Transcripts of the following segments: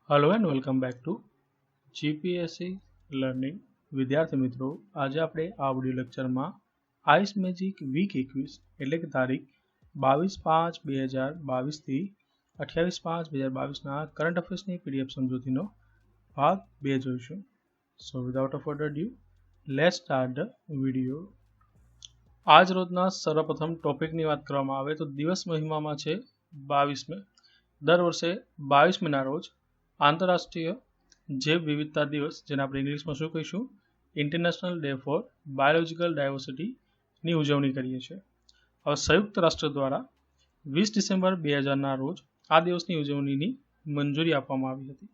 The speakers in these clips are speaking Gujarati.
Hello and welcome back to GPSC learning વિદ્યાર્થી મિત્રો આજે આપણે આ વિડિયો લેક્ચરમાં આઈસ મેજિક વીક 21 એટલે કે તારીખ 22/5/2022 થી 28/5/2022 ના કરંટ અફેર્સની પીડીએફ સમજૂતીનો ભાગ 2 જોઈશું. So without a further due let's start the video. આજ રોજના સર્વપ્રથમ ટોપિકની વાત કરવામાં આવે તો દિવસ મહિમામાં છે 22 મે. દર વર્ષે 22 મેના રોજ આંતરરાષ્ટ્રીય જૈવ વિવિધતા દિવસ, જેને આપણે ઇંગ્લિશમાં શું કહીશું, ઇન્ટરનેશનલ ડે ફોર બાયોલોજિકલ ડાયવર્સિટીની ઉજવણી કરીએ છીએ. હવે સંયુક્ત રાષ્ટ્ર દ્વારા 20 ડિસેમ્બર 2000ના રોજ આ દિવસની ઉજવણીની મંજૂરી આપવામાં આવી હતી.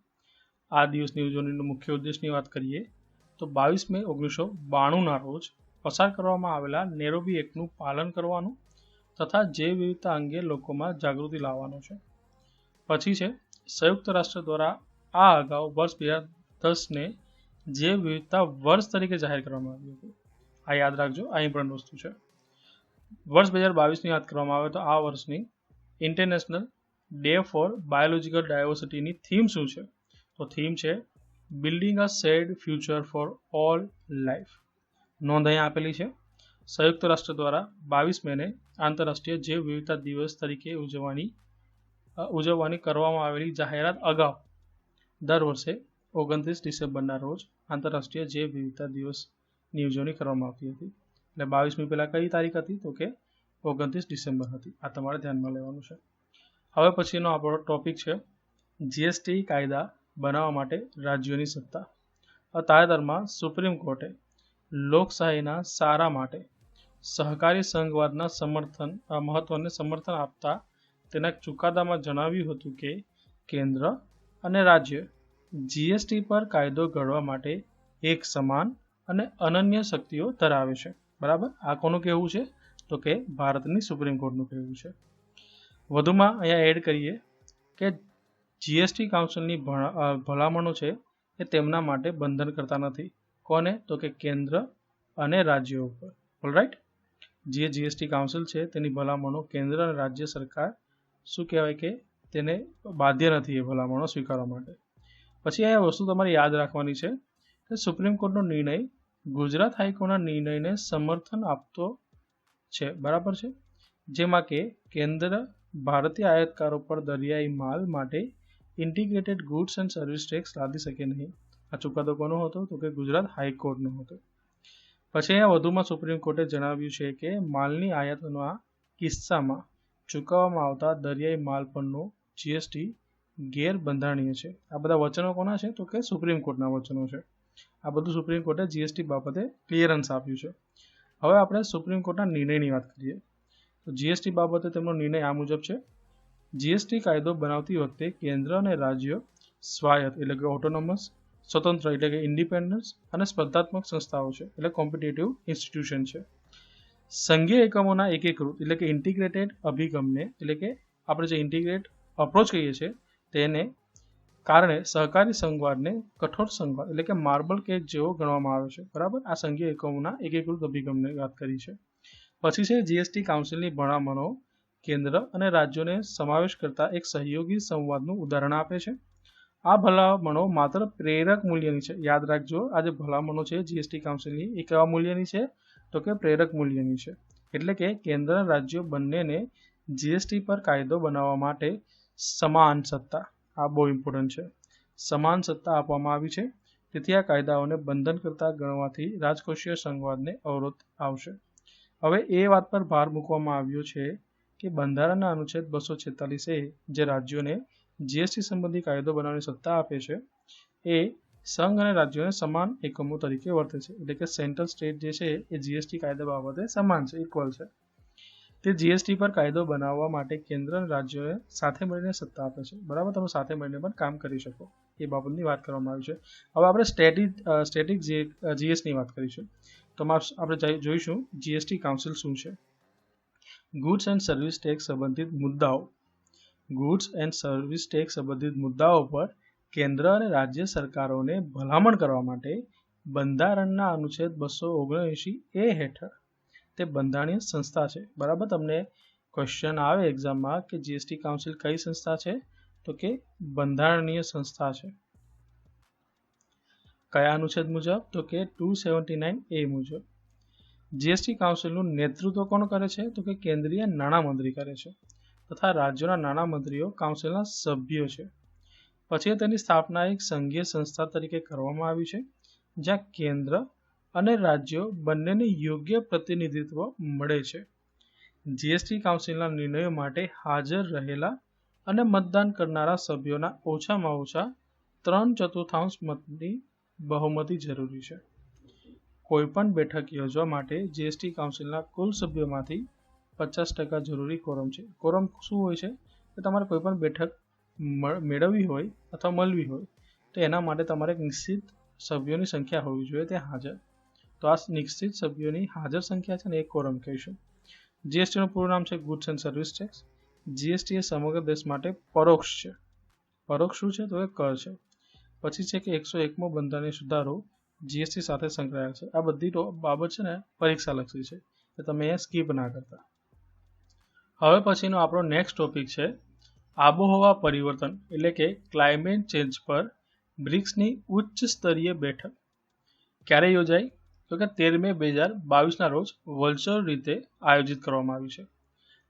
આ દિવસની ઉજવણીનો મુખ્ય ઉદ્દેશની વાત કરીએ તો 22 મે 1992ના રોજ પસાર કરવામાં આવેલા નેરોબી એક્ટનું પાલન કરવાનું તથા જૈવ વિવિધતા અંગે લોકોમાં જાગૃતિ લાવવાનો છે. પછી છે સંયુક્ત રાષ્ટ્ર દ્વારા આ અગાઉ વર્ષ 2010ને જૈવ વિવિધતા વર્ષ તરીકે જાહેર કરવામાં આવ્યું હતું. આ યાદ રાખજો, આ ઇમ્પોર્ટન્ટ વસ્તુ છે. વર્ષ 2022ની વાત કરવામાં આવે તો આ વર્ષની ઇન્ટરનેશનલ ડે ફોર બાયોલોજિકલ ડાયવર્સિટીની થીમ શું છે? તો થીમ છે building a shared future for all life. નોંધ અહીંયા આપેલી છે. સંયુક્ત રાષ્ટ્ર દ્વારા 22 મેને આંતરરાષ્ટ્રીય જૈવ વિવિધતા દિવસ તરીકે ઉજવવાની કરવામાં આવેલી જાહેરાત અગાઉ દર વર્ષે 29 ડિસેમ્બરના રોજ આંતરરાષ્ટ્રીય જૈવ વિવિધતા દિવસની ઉજવણી કરવામાં આવતી હતી. એટલે 22મી પહેલાં કઈ તારીખ હતી? તો કે 29 ડિસેમ્બર હતી. આ તમારે ધ્યાનમાં લેવાનું છે. હવે પછીનો આપણો ટોપિક છે જીએસટી કાયદા બનાવવા માટે રાજ્યોની સત્તા. તાજેતરમાં સુપ્રીમ કોર્ટે લોકશાહીના સારા માટે સહકારી સંઘવાદના મહત્વને સમર્થન આપતા તેના ચુકાદામાં જણાવ્યું હતું કે કેન્દ્ર અને રાજ્ય જીએસટી પર કાયદો ઘડવા માટે એક સમાન અને અનન્ય શક્તિઓ ધરાવે છે. બરાબર, આ કોનું કહેવું છે? તો કે ભારતની સુપ્રીમ કોર્ટનું કહેવું છે. વધુમાં અહીંયા એડ કરીએ કે જીએસટી કાઉન્સિલની ભલામણો છે એ તેમના માટે બંધન કરતા નથી. કોને? તો કે કેન્દ્ર અને રાજ્યો ઉપર. ઓલરાઈટ, જે જીએસટી કાઉન્સિલ છે તેની ભલામણો કેન્દ્ર અને રાજ્ય સરકાર શું કહેવાય કે તેને બાધ્ય નથી એ ભલામણો સ્વીકારવા માટે. પછી આ વસ્તુ તમારે યાદ રાખવાની છે કે સુપ્રીમ કોર્ટનો નિર્ણય ગુજરાત હાઈકોર્ટના નિર્ણયને સમર્થન આપતો છે. બરાબર છે. જેમાં કે કેન્દ્ર ભારતીય આયાતકારો પર દરિયાઈ માલ માટે integrated goods and service tax લાદી શકે નહીં. આ ચુકાદો કોનો હતો? તો કે ગુજરાત હાઈકોર્ટનો હતો. પછી અહીંયા વધુમાં સુપ્રીમ કોર્ટે જણાવ્યું છે કે માલની આયાતના કિસ્સામાં ચૂકવવામાં આવતા દરિયાઈ માલ પરનો જીએસટી ગેરબંધારણીય છે. આ બધા વચનો કોના છે? તો કે સુપ્રીમ કોર્ટના વચનો છે. આ બધું સુપ્રીમ કોર્ટે જીએસટી બાબતે ક્લિયરન્સ આપ્યું છે. હવે આપણે સુપ્રીમ કોર્ટના નિર્ણયની વાત કરીએ તો જીએસટી બાબતે તેમનો નિર્ણય આ મુજબ છે. જીએસટી કાયદો બનાવતી વખતે કેન્દ્ર અને રાજ્ય સ્વાયત્ત એટલે કે ઓટોનોમસ, સ્વતંત્ર એટલે કે ઇન્ડિપેન્ડન્સ અને સ્પર્ધાત્મક સંસ્થાઓ છે એટલે કોમ્પિટિટિવ ઇન્સ્ટિટ્યુશન છે. સંઘીય એકમોના એકીકૃત એટલે કે ઇન્ટિગ્રેટેડ અભિગમને એટલે કે આપણે જે ઇન્ટિગ્રેટ અપ્રોચ કહીએ છીએ તેને કારણે સહકારી સંઘવાદને કઠોર સંઘવાદ એટલે કે માર્બલ કેક જેવો ગણવામાં આવે છે. બરાબર, આ સંઘીય એકમોના એકીકૃત અભિગમની વાત કરી છે. પછી છે જીએસટી કાઉન્સિલની ભલામણો કેન્દ્ર અને રાજ્યોને સમાવેશ કરતા એક સહયોગી સંવાદનું ઉદાહરણ આપે છે. આ ભલામણો માત્ર પ્રેરક મૂલ્યની છે. યાદ રાખજો, આ જે ભલામણો છે જીએસટી કાઉન્સિલની એ કેવા મૂલ્યની છે? તો કે પ્રેરક મૂલ્યની છે. એટલે કે કેન્દ્ર અને રાજ્યો બંનેને જીએસટી પર કાયદો બનાવવા માટે સમાન સત્તા, આ બહુ ઇમ્પોર્ટન્ટ છે, સમાન સત્તા આપવામાં આવી છે. તેથી આ કાયદાઓને બંધન કરતા ગણવાથી રાજકોષીય સંઘવાદને અવરોધ આવશે. હવે એ વાત પર ભાર મૂકવામાં આવ્યો છે કે બંધારણના અનુચ્છેદ 246 જે રાજ્યોને જીએસટી સંબંધી કાયદો બનાવવાની સત્તા આપે છે એ સંઘ અને રાજ્યોને સમાન એકમો તરીકે વર્તે છે. એટલે કે સેન્ટ્રલ સ્ટેટ જે છે એ જીએસટી કાયદા બાબતે સમાન છે, ઇક્વલ છે. તે જીએસટી પર કાયદો બનાવવા માટે કેન્દ્ર અને રાજ્યોએ સાથે મળીને સત્તા આપે છે. બરાબર, તમે સાથે મળીને પણ કામ કરી શકો એ બાબતની વાત કરવામાં આવી છે. હવે આપણે સ્ટેટિક જીએસની વાત કરીશું. તો આપણે જોઈશું જીએસટી કાઉન્સિલ શું છે. ગુડ્સ એન્ડ સર્વિસ ટેક્સ સંબંધિત મુદ્દાઓ પર કેન્દ્ર અને રાજ્ય સરકારોને ભલામણ કરવા માટે બંધારણના અનુચ્છેદ 279 હેઠળ તે બંધારણીય સંસ્થા છે. બરાબર, તમને ક્વેશ્ચન આવે એક્ઝામમાં કે જીએસટી કાઉન્સિલ કઈ સંસ્થા છે? તો કે બંધારણીય સંસ્થા છે. કયા અનુચ્છેદ મુજબ? તો કે 279A મુજબ. જીએસટી કાઉન્સિલનું નેતૃત્વ કોણ કરે છે? તો કે કેન્દ્રીય નાણામંત્રી કરે છે તથા રાજ્યોના નાણામંત્રીઓ કાઉન્સિલના સભ્યો છે. પછી તેની સ્થાપના એક સંઘીય સંસ્થા તરીકે કરવામાં આવી છે, જ્યાં કેન્દ્ર અને રાજ્યો બંનેને યોગ્ય પ્રતિનિધિત્વ મળે છે. જીએસટી કાઉન્સિલના નિર્ણયો માટે હાજર રહેલા અને મતદાન કરનારા સભ્યોના ઓછામાં ઓછા 3/4 મતની બહુમતી જરૂરી છે. કોઈપણ બેઠક યોજવા માટે જીએસટી કાઉન્સિલના કુલ સભ્યોમાંથી 50% જરૂરી કોરમ છે. કોરમ શું હોય છે? કે તમારે કોઈપણ બેઠક મેળવવી હોય અથવા મળવી હોય તો એના માટે તમારે એક નિશ્ચિત સભ્યોની સંખ્યા હોવી જોઈએ તે હાજર. તો આ નિશ્ચિત સભ્યોની હાજર સંખ્યા છે ને એ કોરમ કહીશું. જીએસટીનું પૂરું નામ છે goods and service tax. GST એ સમગ્ર દેશ માટે પરોક્ષ છે. પરોક્ષ શું છે? તો એ કર છે. પછી છે કે 101મો બંધારણીય સુધારો જીએસટી સાથે સંકળાયેલ છે. આ બધી બાબત છે ને પરીક્ષા લક્ષી છે, તો તમે અહીંયા સ્કીપ ના કરતા. હવે પછીનો આપણો નેક્સ્ટ ટોપિક છે આબોહવા પરિવર્તન એટલે કે ક્લાઇમેટ ચેન્જ પર બ્રિક્સની ઉચ્ચ સ્તરીય બેઠક. ક્યારે યોજાઈ? તો કે 13 મે 2022ના રોજ વર્ચ્યુઅલ રીતે આયોજિત કરવામાં આવી છે.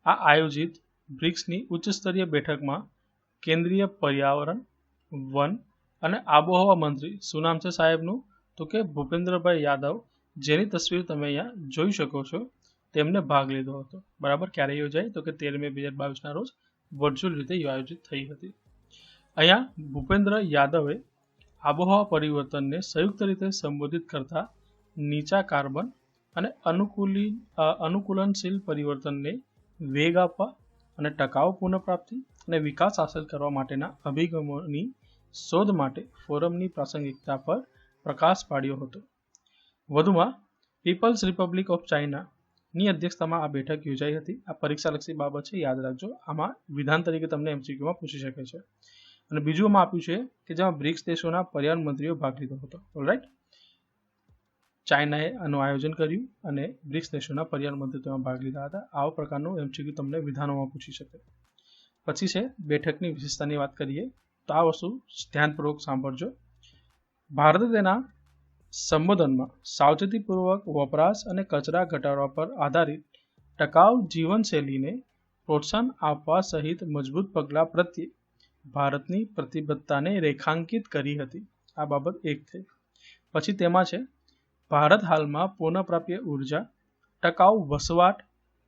આ આયોજિત બ્રિક્સની ઉચ્ચ સ્તરીય બેઠકમાં કેન્દ્રીય પર્યાવરણ, વન અને આબોહવા મંત્રી, શું નામ છે સાહેબનું? તો કે ભૂપેન્દ્રભાઈ યાદવ, જેની તસવીર તમે અહીંયા જોઈ શકો છો, તેમને ભાગ લીધો હતો. બરાબર. ક્યારે યોજાઈ? તો કે 13 મે 2022ના રોજ વર્ચ્યુઅલ રીતે આયોજિત થઈ હતી. અહીંયા ભૂપેન્દ્ર યાદવે આબોહવા પરિવર્તનને સંયુક્ત રીતે સંબોધિત કરતા નીચા કાર્બન અને અનુકૂલનશીલ પરિવર્તનને વેગ આપવા અને ટકાઉ પુનઃપ્રાપ્તિ અને વિકાસ હાંસલ કરવા માટેના અભિગમોની શોધ માટે ફોરમની પ્રાસંગિકતા પર પ્રકાશ પાડ્યો હતો. વધુમાં પીપલ્સ રિપબ્લિક ઓફ ચાઇનાની અધ્યક્ષતામાં આ બેઠક યોજાઈ હતી. આ પરીક્ષાલક્ષી બાબત છે, યાદ રાખજો. આમાં વિધાન તરીકે તમને એમસીક્યુમાં પૂછી શકે છે. અને બીજું આમાં આપ્યું છે કે જેમાં બ્રિક્સ દેશોના પર્યાવરણ મંત્રીઓ ભાગ લીધો હતો. ઓલરાઈટ. ચાઇનાએ આનું આયોજન કર્યું અને બ્રિક્સ દેશોના પર્યાવરણ મંત્રીઓ તેમાં ભાગ લીધા હતા. આવા પ્રકારનું એમસીક્યુ તમને વિધાનોમાં પૂછી શકે. પછી છે બેઠકની વિશેષતાની વાત કરીએ તો આ વસ્તુ ધ્યાનપૂર્વક સાંભળજો. ભારતે તેના સંબોધનમાં સાવચેતીપૂર્વક વપરાશ અને કચરા ઘટાડવા પર આધારિત ટકાઉ જીવનશૈલીને પ્રોત્સાહન આપવા સહિત મજબૂત પગલાં પ્રત્યે ભારતની પ્રતિબદ્ધતાને રેખાંકિત કરી હતી. આ બાબત એક થઈ. પછી તેમાં છે ભારત હાલમાં પુનઃપ્રાપ્ય ઉર્જા, ટકાઉ વસવાટ,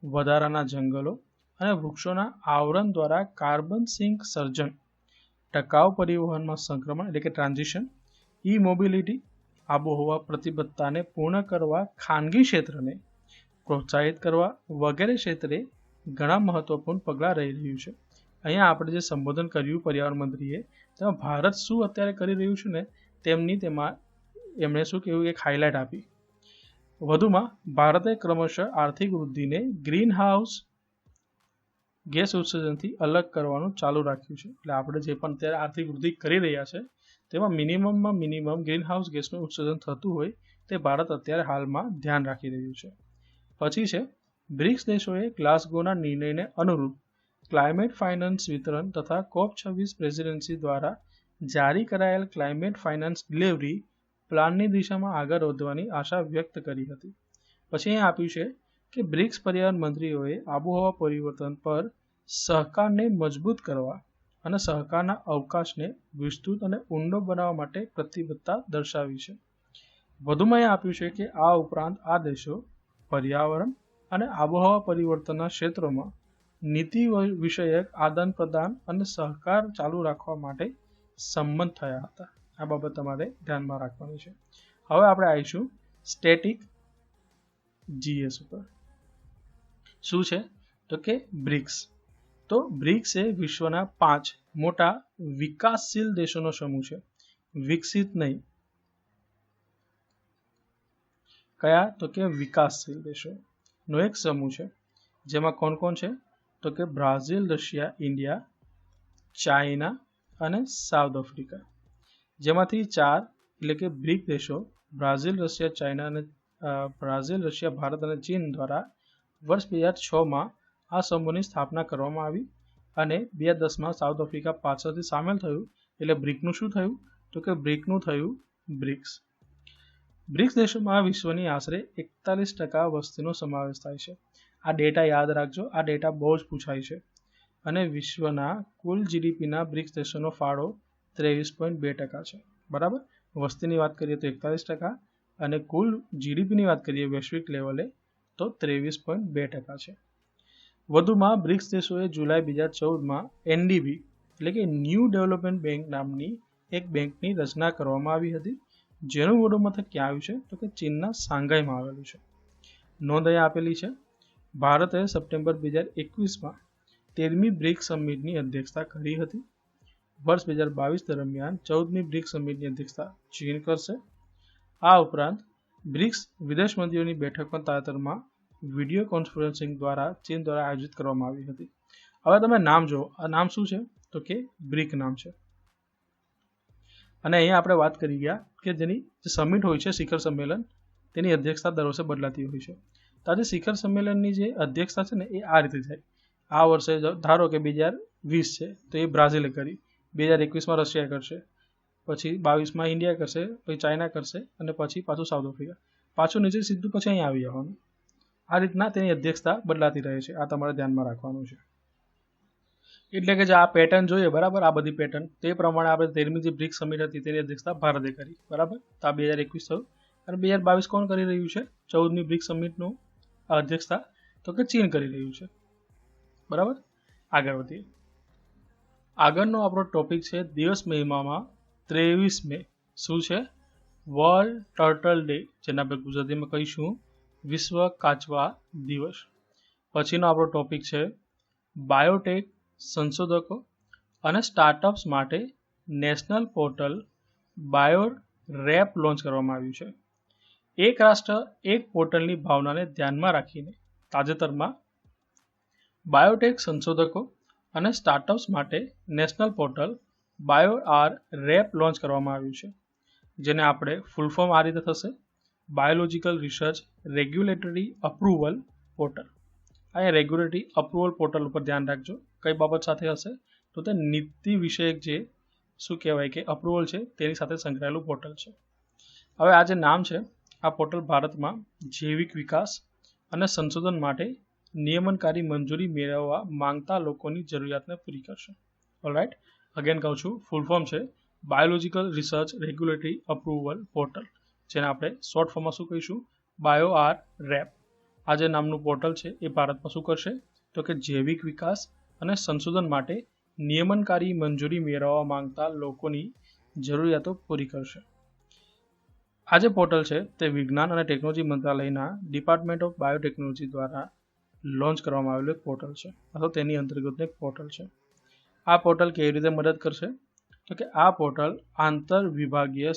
વધારાના જંગલો અને વૃક્ષોના આવરણ દ્વારા કાર્બન સિંક સર્જન, ટકાઉ પરિવહનમાં સંક્રમણ એટલે કે ટ્રાન્ઝિશન, ઈ મોબિલિટી, આબોહવા પ્રતિબદ્ધતાને પૂર્ણ કરવા ખાનગી ક્ષેત્રને પ્રોત્સાહિત કરવા વગેરે ક્ષેત્રે ઘણા મહત્વપૂર્ણ પગલાં રહી રહ્યું છે. અહીંયા આપણે જે સંબોધન કર્યું પર્યાવરણ મંત્રીએ, તેમાં ભારત શું અત્યારે કરી રહ્યું છે ને તેમાં એમણે શું કહ્યું એક હાઇલાઇટ આપી. વધુમાં ભારતે ક્રમશઃ આર્થિક વૃદ્ધિને ગ્રીન હાઉસ ગેસ ઉત્સર્જનથી અલગ કરવાનું ચાલુ રાખ્યું છે. એટલે આપણે જે પણ અત્યારે આર્થિક વૃદ્ધિ કરી રહ્યા છે તેમાં મિનિમમ ગ્રીન હાઉસ ગેસનું ઉત્સર્જન થતું હોય તે ભારત અત્યારે હાલમાં ધ્યાન રાખી રહ્યું છે. પછી છે બ્રિક્સ દેશોએ ગ્લાસગોના નિર્ણયને અનુરૂપ ક્લાઇમેટ ફાઇનાન્સ વિતરણ તથા COP26 પ્રેસિડેન્સી દ્વારા જારી કરાયેલ ક્લાઇમેટ ફાઇનાન્સ ડિલિવરી પ્લાનની દિશામાં આગળ વધવાની આશા વ્યક્ત કરી હતી. પછી અહીં આપ્યું છે કે બ્રિક્સ પર્યાવરણ મંત્રીઓએ આબોહવા પરિવર્તન પર સહકારને મજબૂત કરવા અને સહકારના અવકાશને વિસ્તૃત અને ઊંડો બનાવવા માટે પ્રતિબદ્ધતા દર્શાવી છે. વધુમાં અહીં આપ્યું છે કે આ ઉપરાંત આ દેશો પર્યાવરણ અને આબોહવા પરિવર્તનના ક્ષેત્રોમાં નીતિ વિષયક આદાન પ્રદાન અને સહકાર ચાલુ રાખવા માટે સંમત થયા હતા. આ બાબત તમારે ધ્યાનમાં રાખવાની છે. હવે આપણે આવીશું સ્ટેટિક જીએસ ઉપર. શું છે? તો કે બ્રિક્સ. તો બ્રિક્સ એ વિશ્વના 5 મોટા વિકાસશીલ દેશોનો સમૂહ છે. વિકસિત નહીં. કયા? તો કે વિકાસશીલ દેશોનો એક સમૂહ છે. જેમાં કોણ કોણ છે? તો કે બ્રાઝિલ, રશિયા, ઇન્ડિયા, ચાઇના અને સાઉથ આફ્રિકા. જેમાંથી 4 એટલે કે બ્રિક દેશો બ્રાઝિલ, રશિયા, ભારત અને ચીન દ્વારા વર્ષ 2006માં આ સમૂહની સ્થાપના કરવામાં આવી અને 2010માં સાઉથ આફ્રિકા પાછળથી સામેલ થયું, એટલે બ્રિકનું શું થયું? તો કે બ્રિકનું થયું બ્રિક્સ. બ્રિક્સ દેશોમાં વિશ્વની આશરે 41% વસ્તીનો સમાવેશ થાય છે. આ ડેટા યાદ રાખજો, આ ડેટા બહુ જ પૂછાય છે. અને વિશ્વના કુલ જીડીપીના બ્રિક્સ દેશોનો ફાળો 23.2% છે. બરાબર, વસ્તીની વાત કરીએ તો 41% અને કુલ જીડીપીની વાત કરીએ વૈશ્વિક લેવલે તો 23.2% છે. વધુમાં બ્રિક્સ દેશોએ જુલાઈ 2014માં એનડીબી એટલે કે ન્યૂ ડેવલપમેન્ટ બેંક નામની એક બેંકની રચના કરવામાં આવી હતી, જેનું વડું મથક ક્યાં આવ્યું છે? તો કે ચીનના શાંઘાઈમાં આવેલું છે. નોંધ અહીંયા આપેલી છે. ભારતે સપ્ટેમ્બર 2021માં 13મી બ્રિક્સ સમિટની અધ્યક્ષતા કરી હતી. વર્ષ 2022 દરમિયાન 14મી બ્રિક્સ સમિટની અધ્યક્ષતા ચીન કરશે. આ ઉપરાંત બ્રિક્સ વિદેશ મંત્રીઓની બેઠક પણ તાજેતરમાં વિડીયો કોન્ફરન્સિંગ દ્વારા ચીન દ્વારા આયોજિત કરવામાં આવી હતી. હવે તમે નામ જુઓ, આ નામ શું છે? તો કે બ્રિક નામ છે. અને અહીંયા આપણે વાત કરી ગયા કે જેની જે સમિટ હોય છે, શિખર સંમેલન, તેની અધ્યક્ષતા દર વર્ષે બદલાતી હોય છે. તો આજે શિખર સંમેલનની જે અધ્યક્ષતા છે ને એ આ રીતે થાય. આ વર્ષે ધારો કે 2020 છે તો એ બ્રાઝિલે કરી, 2021માં રશિયા કરશે, પછી 22માં ઇન્ડિયા કરશે, પછી ચાઇના કરશે અને પછી પાછું સાઉથ આફ્રિકા, પાછું નીચે સીધું પછી અહીંયા આવી જવાનું. આ રીતના તેની અધ્યક્ષતા બદલાતી રહે છે. આ તમારે ધ્યાનમાં રાખવાનું છે. એટલે કે જે આ પેટર્ન જોઈએ, બરાબર, આ બધી પેટર્ન તે પ્રમાણે આપણે 13મી જે બ્રિક્સ સમિટ હતી તેની અધ્યક્ષતા ભારતે કરી. બરાબર, તો આ 2021 થયું અને 2022 કોણ કરી રહ્યું છે? 14મી બ્રિક્સ સમિટનું અધ્યક્ષતા તો કે ચીન કરી રહ્યું છે. બરાબર, આગળ વધીએ. આગળનો આપણો ટોપિક છે દિવસ મહિનામાં 23 મે. શું છે? વર્લ્ડ ટર્ટલ ડે, જેને આપણે ગુજરાતીમાં કહીશું વિશ્વ કાચવા દિવસ. પછીનો આપણો ટોપિક છે બાયોટેક સંશોધકો અને સ્ટાર્ટઅપ્સ માટે નેશનલ પોર્ટલ બાયોરેપ લોન્ચ કરવામાં આવ્યું છે. એક રાષ્ટ્ર એક પોર્ટલની ભાવનાને ધ્યાનમાં રાખીને તાજેતરમાં બાયોટેક સંશોધકો અને સ્ટાર્ટઅપ્સ માટે નેશનલ પોર્ટલ બાયોરેપ લોન્ચ કરવામાં આવ્યું છે, જેને આપણે ફૂલ ફોર્મ આ રીતે થશે: biological research regulatory approval portal. અહીંયા રેગ્યુલેટરી અપ્રુવલ પોર્ટલ ઉપર ધ્યાન રાખજો. કઈ બાબત સાથે હશે? તો તે નીતિ વિષયક જે શું કહેવાય કે અપ્રુવલ છે તેની સાથે સંકળાયેલું પોર્ટલ છે. હવે આ જે નામ છે, આ પોર્ટલ ભારતમાં જૈવિક વિકાસ અને સંશોધન માટે નિયમનકારી મંજૂરી મેળવવા માંગતા લોકોની જરૂરિયાતને પૂરી કરશે. ઓલરાઇટ, અગેન કહું છું, ફૂલ ફોર્મ છે biological research regulatory approval portal, જેને આપણે શોર્ટ ફોર્મમાં શું કહીશું? બાયોરેપ. આ જે નામનું પોર્ટલ છે એ ભારતમાં શું કરશે? તો કે જૈવિક વિકાસ અને સંશોધન માટે નિયમનકારી મંજૂરી મેળવવા માંગતા લોકોની જરૂરિયાતો પૂરી કરશે. આ જે પોર્ટલ છે તે વિજ્ઞાન અને ટેકનોલોજી મંત્રાલયના ડિપાર્ટમેન્ટ ઓફ બાયોટેકનોલોજી દ્વારા લોન્ચ કરવામાં આવેલું એક પોર્ટલ છે, અથવા તેની અંતર્ગતનું એક પોર્ટલ છે. આ પોર્ટલ કેવી રીતે મદદ કરશે? તો કે આ પોર્ટલ આંતરવિભાગીય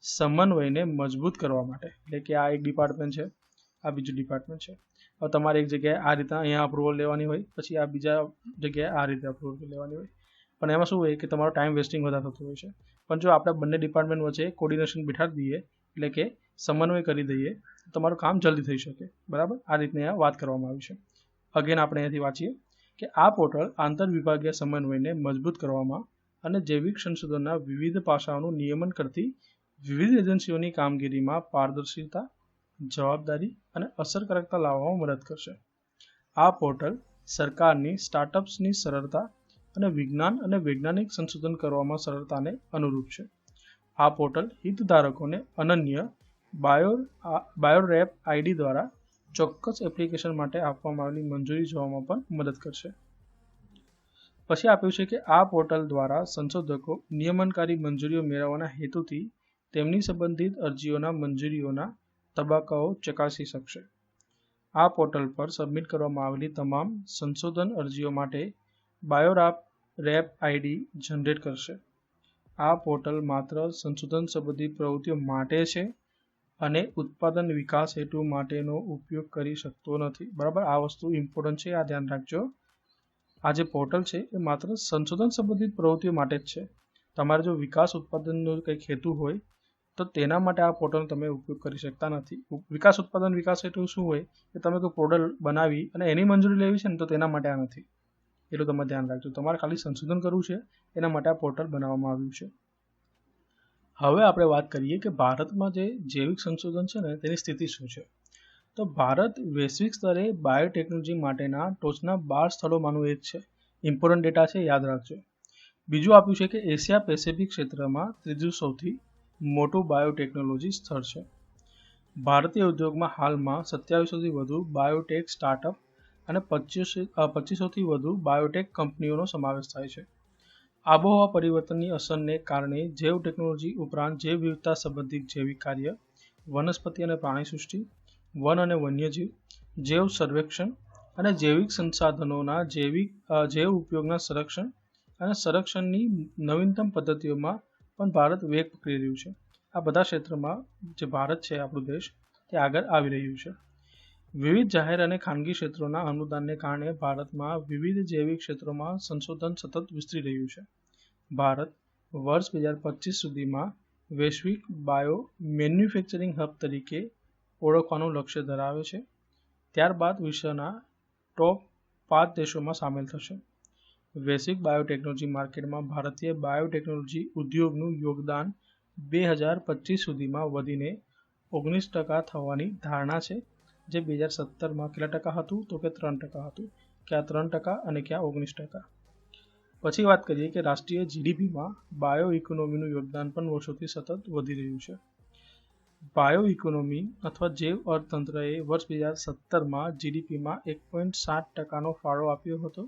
સમન્વયને મજબૂત કરવા માટે, એટલે કે આ એક ડિપાર્ટમેન્ટ છે, આ બીજું ડિપાર્ટમેન્ટ છે. હવે તમારે એક જગ્યાએ આ રીતે અહીંયા અપ્રુવલ લેવાની હોય, પછી આ બીજા જગ્યાએ આ રીતે અપ્રુવલ લેવાની હોય, પણ એમાં શું હોય કે તમારો ટાઈમ વેસ્ટિંગ વધારે થતું હોય છે. પણ જો આપણે બંને ડિપાર્ટમેન્ટ વચ્ચે કોર્ડિનેશન બિઠાડી દઈએ, એટલે કે સમન્વય કરી દઈએ, તો તમારું કામ જલ્દી થઈ શકે. બરાબર, આ રીતની આ વાત કરવામાં આવી છે. અગેન આપણે અહીંયાથી વાંચીએ કે આ પોર્ટલ આંતરવિભાગીય સમન્વયને મજબૂત કરવામાં અને જૈવિક સંશોધનના વિવિધ પાસાઓનું નિયમન કરતી વિવિધ એજન્સીઓની કામગીરીમાં પારદર્શિતા, જવાબદારી અને અસરકારકતા લાવવામાં મદદ કરશે. આ પોર્ટલ સરકારની સ્ટાર્ટઅપ્સની સરળતા અને વિજ્ઞાન અને વૈજ્ઞાનિક સંશોધન કરવામાં સરળતાને અનુરૂપ છે. આ પોર્ટલ હિતધારકોને અનન્ય બાયોરેપ આઈડી દ્વારા ચોક્કસ એપ્લિકેશન માટે આપવામાં આવેલી મંજૂરી જોવામાં પણ મદદ કરશે. પછી આપ્યું છે કે આ પોર્ટલ દ્વારા સંશોધકો નિયમનકારી મંજૂરીઓ મેળવવાના હેતુથી તેમની સંબંધિત અરજીઓના મંજૂરીઓના તબક્કાઓ ચકાસી શકશે. આ પોર્ટલ પર સબમિટ કરવામાં આવેલી તમામ સંશોધન અરજીઓ માટે બાયોરેપ આઈડી જનરેટ કરશે. આ પોર્ટલ માત્ર સંશોધન સંબંધિત પ્રવૃત્તિઓ માટે છે અને ઉત્પાદન વિકાસ હેતુ માટેનો ઉપયોગ કરી શકતો નથી. બરાબર, આ વસ્તુ ઇમ્પોર્ટન્ટ છે, આ ધ્યાન રાખજો. આ જે પોર્ટલ છે એ માત્ર સંશોધન સંબંધિત પ્રવૃત્તિઓ માટે જ છે. તમારે જો વિકાસ ઉત્પાદનનો કંઈક હેતુ હોય તો તેના માટે આ પોર્ટલનો તમે ઉપયોગ કરી શકતા નથી. વિકાસ ઉત્પાદન વિકાસ હેઠળ શું હોય કે તમે કોઈ પ્રોડક્ટ બનાવી અને એની મંજૂરી લેવી છે ને, તો તેના માટે આ નથી. એટલું તમે ધ્યાન રાખજો. તમારે ખાલી સંશોધન કરવું છે, એના માટે આ પોર્ટલ બનાવવામાં આવ્યું છે. હવે આપણે વાત કરીએ કે ભારતમાં જે જૈવિક સંશોધન છે ને, તેની સ્થિતિ શું છે. તો ભારત વૈશ્વિક સ્તરે બાયોટેકનોલોજી માટેના ટોચના 12 સ્થળોમાંનું એક છે. ઇમ્પોર્ટન્ટ ડેટા છે, યાદ રાખજો. બીજું આપ્યું છે કે એશિયા પેસિફિક ક્ષેત્રમાં ત્રીજું સૌથી મોટું બાયોટેકનોલોજી સ્થળ છે. ભારતીય ઉદ્યોગમાં હાલમાં 2700થી વધુ બાયોટેક સ્ટાર્ટઅપ અને 2500થી વધુ બાયોટેક કંપનીઓનો સમાવેશ થાય છે. આબોહવા પરિવર્તનની અસરને કારણે જૈવ ટેકનોલોજી ઉપરાંત જૈવ વિવિધતા સંબંધિત જૈવિક કાર્ય, વનસ્પતિ અને પ્રાણીસૃષ્ટિ, વન અને વન્યજીવ, જૈવ સર્વેક્ષણ અને જૈવિક સંસાધનોના જૈવ ઉપયોગના સંરક્ષણ અને સંરક્ષણની નવીનતમ પદ્ધતિઓમાં પણ ભારત વેગ પકડી રહ્યું છે. આ બધા ક્ષેત્રમાં જે ભારત છે, આપણો દેશ, તે આગળ આવી રહ્યું છે. વિવિધ જાહેર અને ખાનગી ક્ષેત્રોના અનુદાનને કારણે ભારતમાં વિવિધ જૈવિક ક્ષેત્રોમાં સંશોધન સતત વિસ્તરી રહ્યું છે. ભારત વર્ષ 2025 સુધીમાં વૈશ્વિક બાયો મેન્યુફેક્ચરિંગ હબ તરીકે ઓળખવાનું લક્ષ્ય ધરાવે છે. ત્યારબાદ વિશ્વના ટોપ 5 દેશોમાં સામેલ થશે. વૈશ્વિક બાયોટેકનોલોજી માર્કેટમાં ભારતીય બાયોટેકનોલોજી ઉદ્યોગનું યોગદાન 2025 સુધીમાં વધીને 19% થવાની ધારણા છે, જે 2017માં કેટલા ટકા હતું, તો કે 3% હતું. ક્યાં 3% અને ક્યાં 19%. પછી વાત કરીએ કે રાષ્ટ્રીય જીડીપીમાં બાયો ઇકોનોમીનું યોગદાન પણ વર્ષોથી સતત વધી રહ્યું છે. બાયો ઇકોનોમી અથવા જૈવ અર્થતંત્રએ વર્ષ 2017માં જીડીપીમાં 1.7%નો ફાળો આપ્યો હતો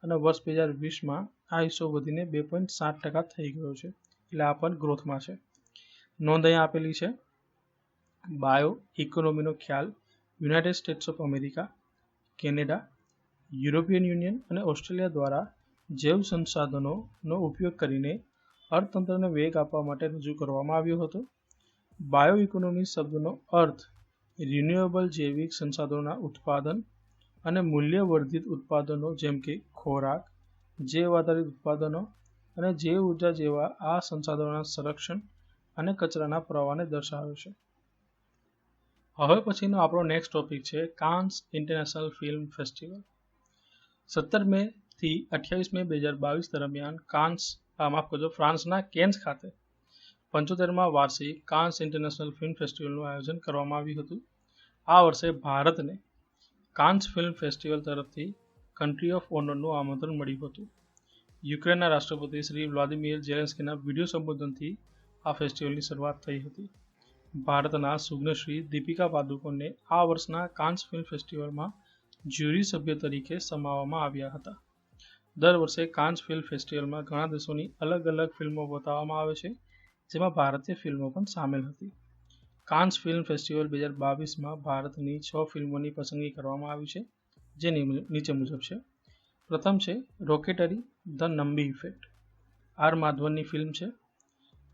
અને વર્ષ 2020માં આ હિસ્સો વધીને 2.7% થઈ ગયો છે. એટલે આ પણ ગ્રોથમાં છે. નોંધ અહીંયા આપેલી છે. બાયો ઇકોનોમીનો ખ્યાલ United states of America, Canada, European union અને ઓસ્ટ્રેલિયા દ્વારા જૈવ સંસાધનોનો ઉપયોગ કરીને અર્થતંત્રને વેગ આપવા માટે રજૂ કરવામાં આવ્યો હતો. બાયો ઇકોનોમી શબ્દનો અર્થ રિન્યુએબલ જૈવિક સંસાધનોના ઉત્પાદન અને મૂલ્યવર્ધિત ઉત્પાદનો જેમ કે ખોરાક, જૈવ આધારિત ઉત્પાદનો અને જૈવ ઉર્જા જેવા આ સંસાધનોના સંરક્ષણ અને કચરાના પ્રવાહને દર્શાવે છે. હવે પછીનો આપણો નેક્સ્ટ ટોપિક છે કાન્સ ઇન્ટરનેશનલ ફિલ્મ ફેસ્ટિવલ. 17 મે થી 28 મે 2022 દરમિયાન ફ્રાન્સના કેન્સ ખાતે 75મા વાર્ષિક કાન્સ ઇન્ટરનેશનલ ફિલ્મ ફેસ્ટિવલનું આયોજન કરવામાં આવ્યું હતું. આ વર્ષે ભારતને કાન્સ ફિલ્મ ફેસ્ટિવલ તરફથી કન્ટ્રી ઓફ ઓનરનું આમંત્રણ મળ્યું હતું. યુક્રેનના રાષ્ટ્રપતિ શ્રી વ્લાદિમીર ઝેલેન્સ્કીના વિડીયો સંબોધનથી આ ફેસ્ટિવલની શરૂઆત થઈ હતી. ભારતના સુજ્ઞશ્રી દીપિકા પાદુકોણને આ વર્ષના કાન્સ ફિલ્મ ફેસ્ટિવલમાં જ્યુરી સભ્ય તરીકે સમાવવામાં આવ્યા હતા. દર વર્ષે કાન્સ ફિલ્મ ફેસ્ટિવલમાં ઘણા દેશોની અલગ અલગ ફિલ્મો બતાવવામાં આવે છે, જેમાં ભારતીય ફિલ્મો પણ સામેલ હતી. કાન્સ ફિલ્મ ફેસ્ટિવલ 2022માં ભારતની 6 ફિલ્મોની પસંદગી કરવામાં આવી છે, જે નીચે મુજબ છે. પ્રથમ છે rocketry the Nambi effect. R માધવનની ફિલ્મ છે.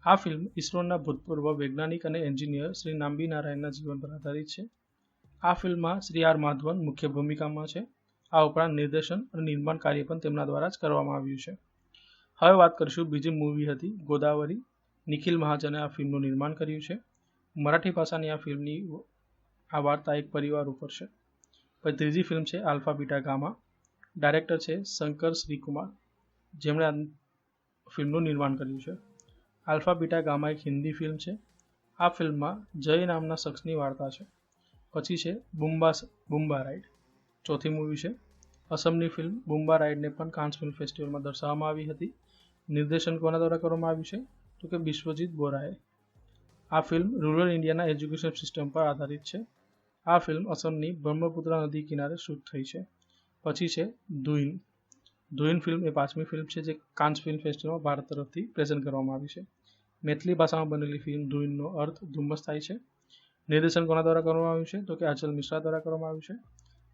આ ફિલ્મ ઇસરોના ભૂતપૂર્વ વૈજ્ઞાનિક અને એન્જિનિયર શ્રી નામ્બી નારાયણના જીવન પર આધારિત છે. આ ફિલ્મમાં શ્રી આર માધવન મુખ્ય ભૂમિકામાં છે. આ ઉપરાંત નિર્દેશન અને નિર્માણ કાર્ય પણ તેમના દ્વારા જ કરવામાં આવ્યું છે. હવે વાત કરીશું બીજી મૂવી હતી ગોદાવરી. નિખિલ મહાજને આ ફિલ્મનું નિર્માણ કર્યું છે. મરાઠી ભાષાની આ ફિલ્મની આ વાર્તા એક પરિવાર ઉપર છે. પછી ત્રીજી ફિલ્મ છે આલ્ફા બીટા ગામા. ડાયરેક્ટર છે શંકર શ્રીકુમાર, જેમણે આ ફિલ્મનું નિર્માણ કર્યું છે. આલ્ફા બીટા ગામા એક હિન્દી ફિલ્મ છે. આ ફિલ્મમાં જય નામના શખ્સની વાર્તા છે. પછી છે બુમ્બા રાઇડ. ચોથી મૂવી છે અસમની ફિલ્મ બુમ્બા રાઇડને પણ કાન્સ ફિલ્મ ફેસ્ટિવલમાં દર્શાવવામાં આવી હતી. નિર્દેશન કોના દ્વારા કરવામાં આવ્યું છે, તો કે બિશ્વજીત બોરાએ. આ ફિલ્મ રૂરલ ઇન્ડિયાના એજ્યુકેશન સિસ્ટમ પર આધારિત છે. આ ફિલ્મ અસમની બ્રહ્મપુત્ર નદી કિનારે શૂટ થઈ છે. પછી છે ધુઈન ફિલ્મ એ 5મી ફિલ્મ છે, જે કાન્સ ફિલ્મ ફેસ્ટિવલમાં ભારત તરફથી પ્રેઝન્ટ કરવામાં આવી છે. મેથલી ભાષામાં બનેલી ફિલ્મ ધુઈનનો અર્થ ધુમ્મસ થાય છે. નિર્દેશન કોના દ્વારા કરવામાં આવ્યું છે, તો કે અચલ મિશ્રા દ્વારા કરવામાં આવ્યું છે.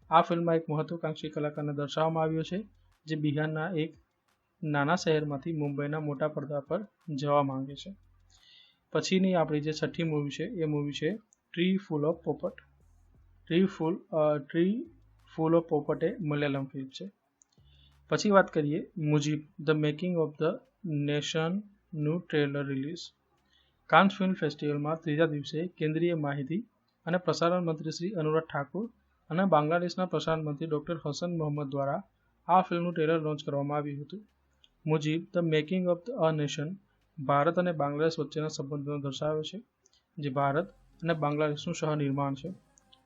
આ ફિલ્મમાં એક મહત્વાકાંક્ષી કલાકારને દર્શાવવામાં આવ્યો છે, જે બિહારના એક નાના શહેરમાંથી મુંબઈના મોટા પડદા પર જવા માંગે છે. પછીની આપણી જે છઠ્ઠી મૂવી છે એ મૂવી છે ટ્રી ફૂલ ઓફ પોપટ. ટ્રી ફૂલ ઓફ પોપટ એ મલયાલમ ફિલ્મ છે. પછી વાત કરીએ Mujib the making of the નેશનનું ટ્રેલર રિલીઝ. કાન્સ ફિલ્મ ફેસ્ટિવલમાં ત્રીજા દિવસે કેન્દ્રીય માહિતી અને પ્રસારણ મંત્રી શ્રી અનુરાગ ઠાકુર અને બાંગ્લાદેશના પ્રસારણ મંત્રી ડોક્ટર હસન મોહમ્મદ દ્વારા આ ફિલ્મનું ટ્રેલર લોન્ચ કરવામાં આવ્યું હતું. Mujib the making of a nation Bharat અને બાંગ્લાદેશ વચ્ચેના સંબંધોને દર્શાવે છે, જે ભારત અને બાંગ્લાદેશનું સહનિર્માણ છે.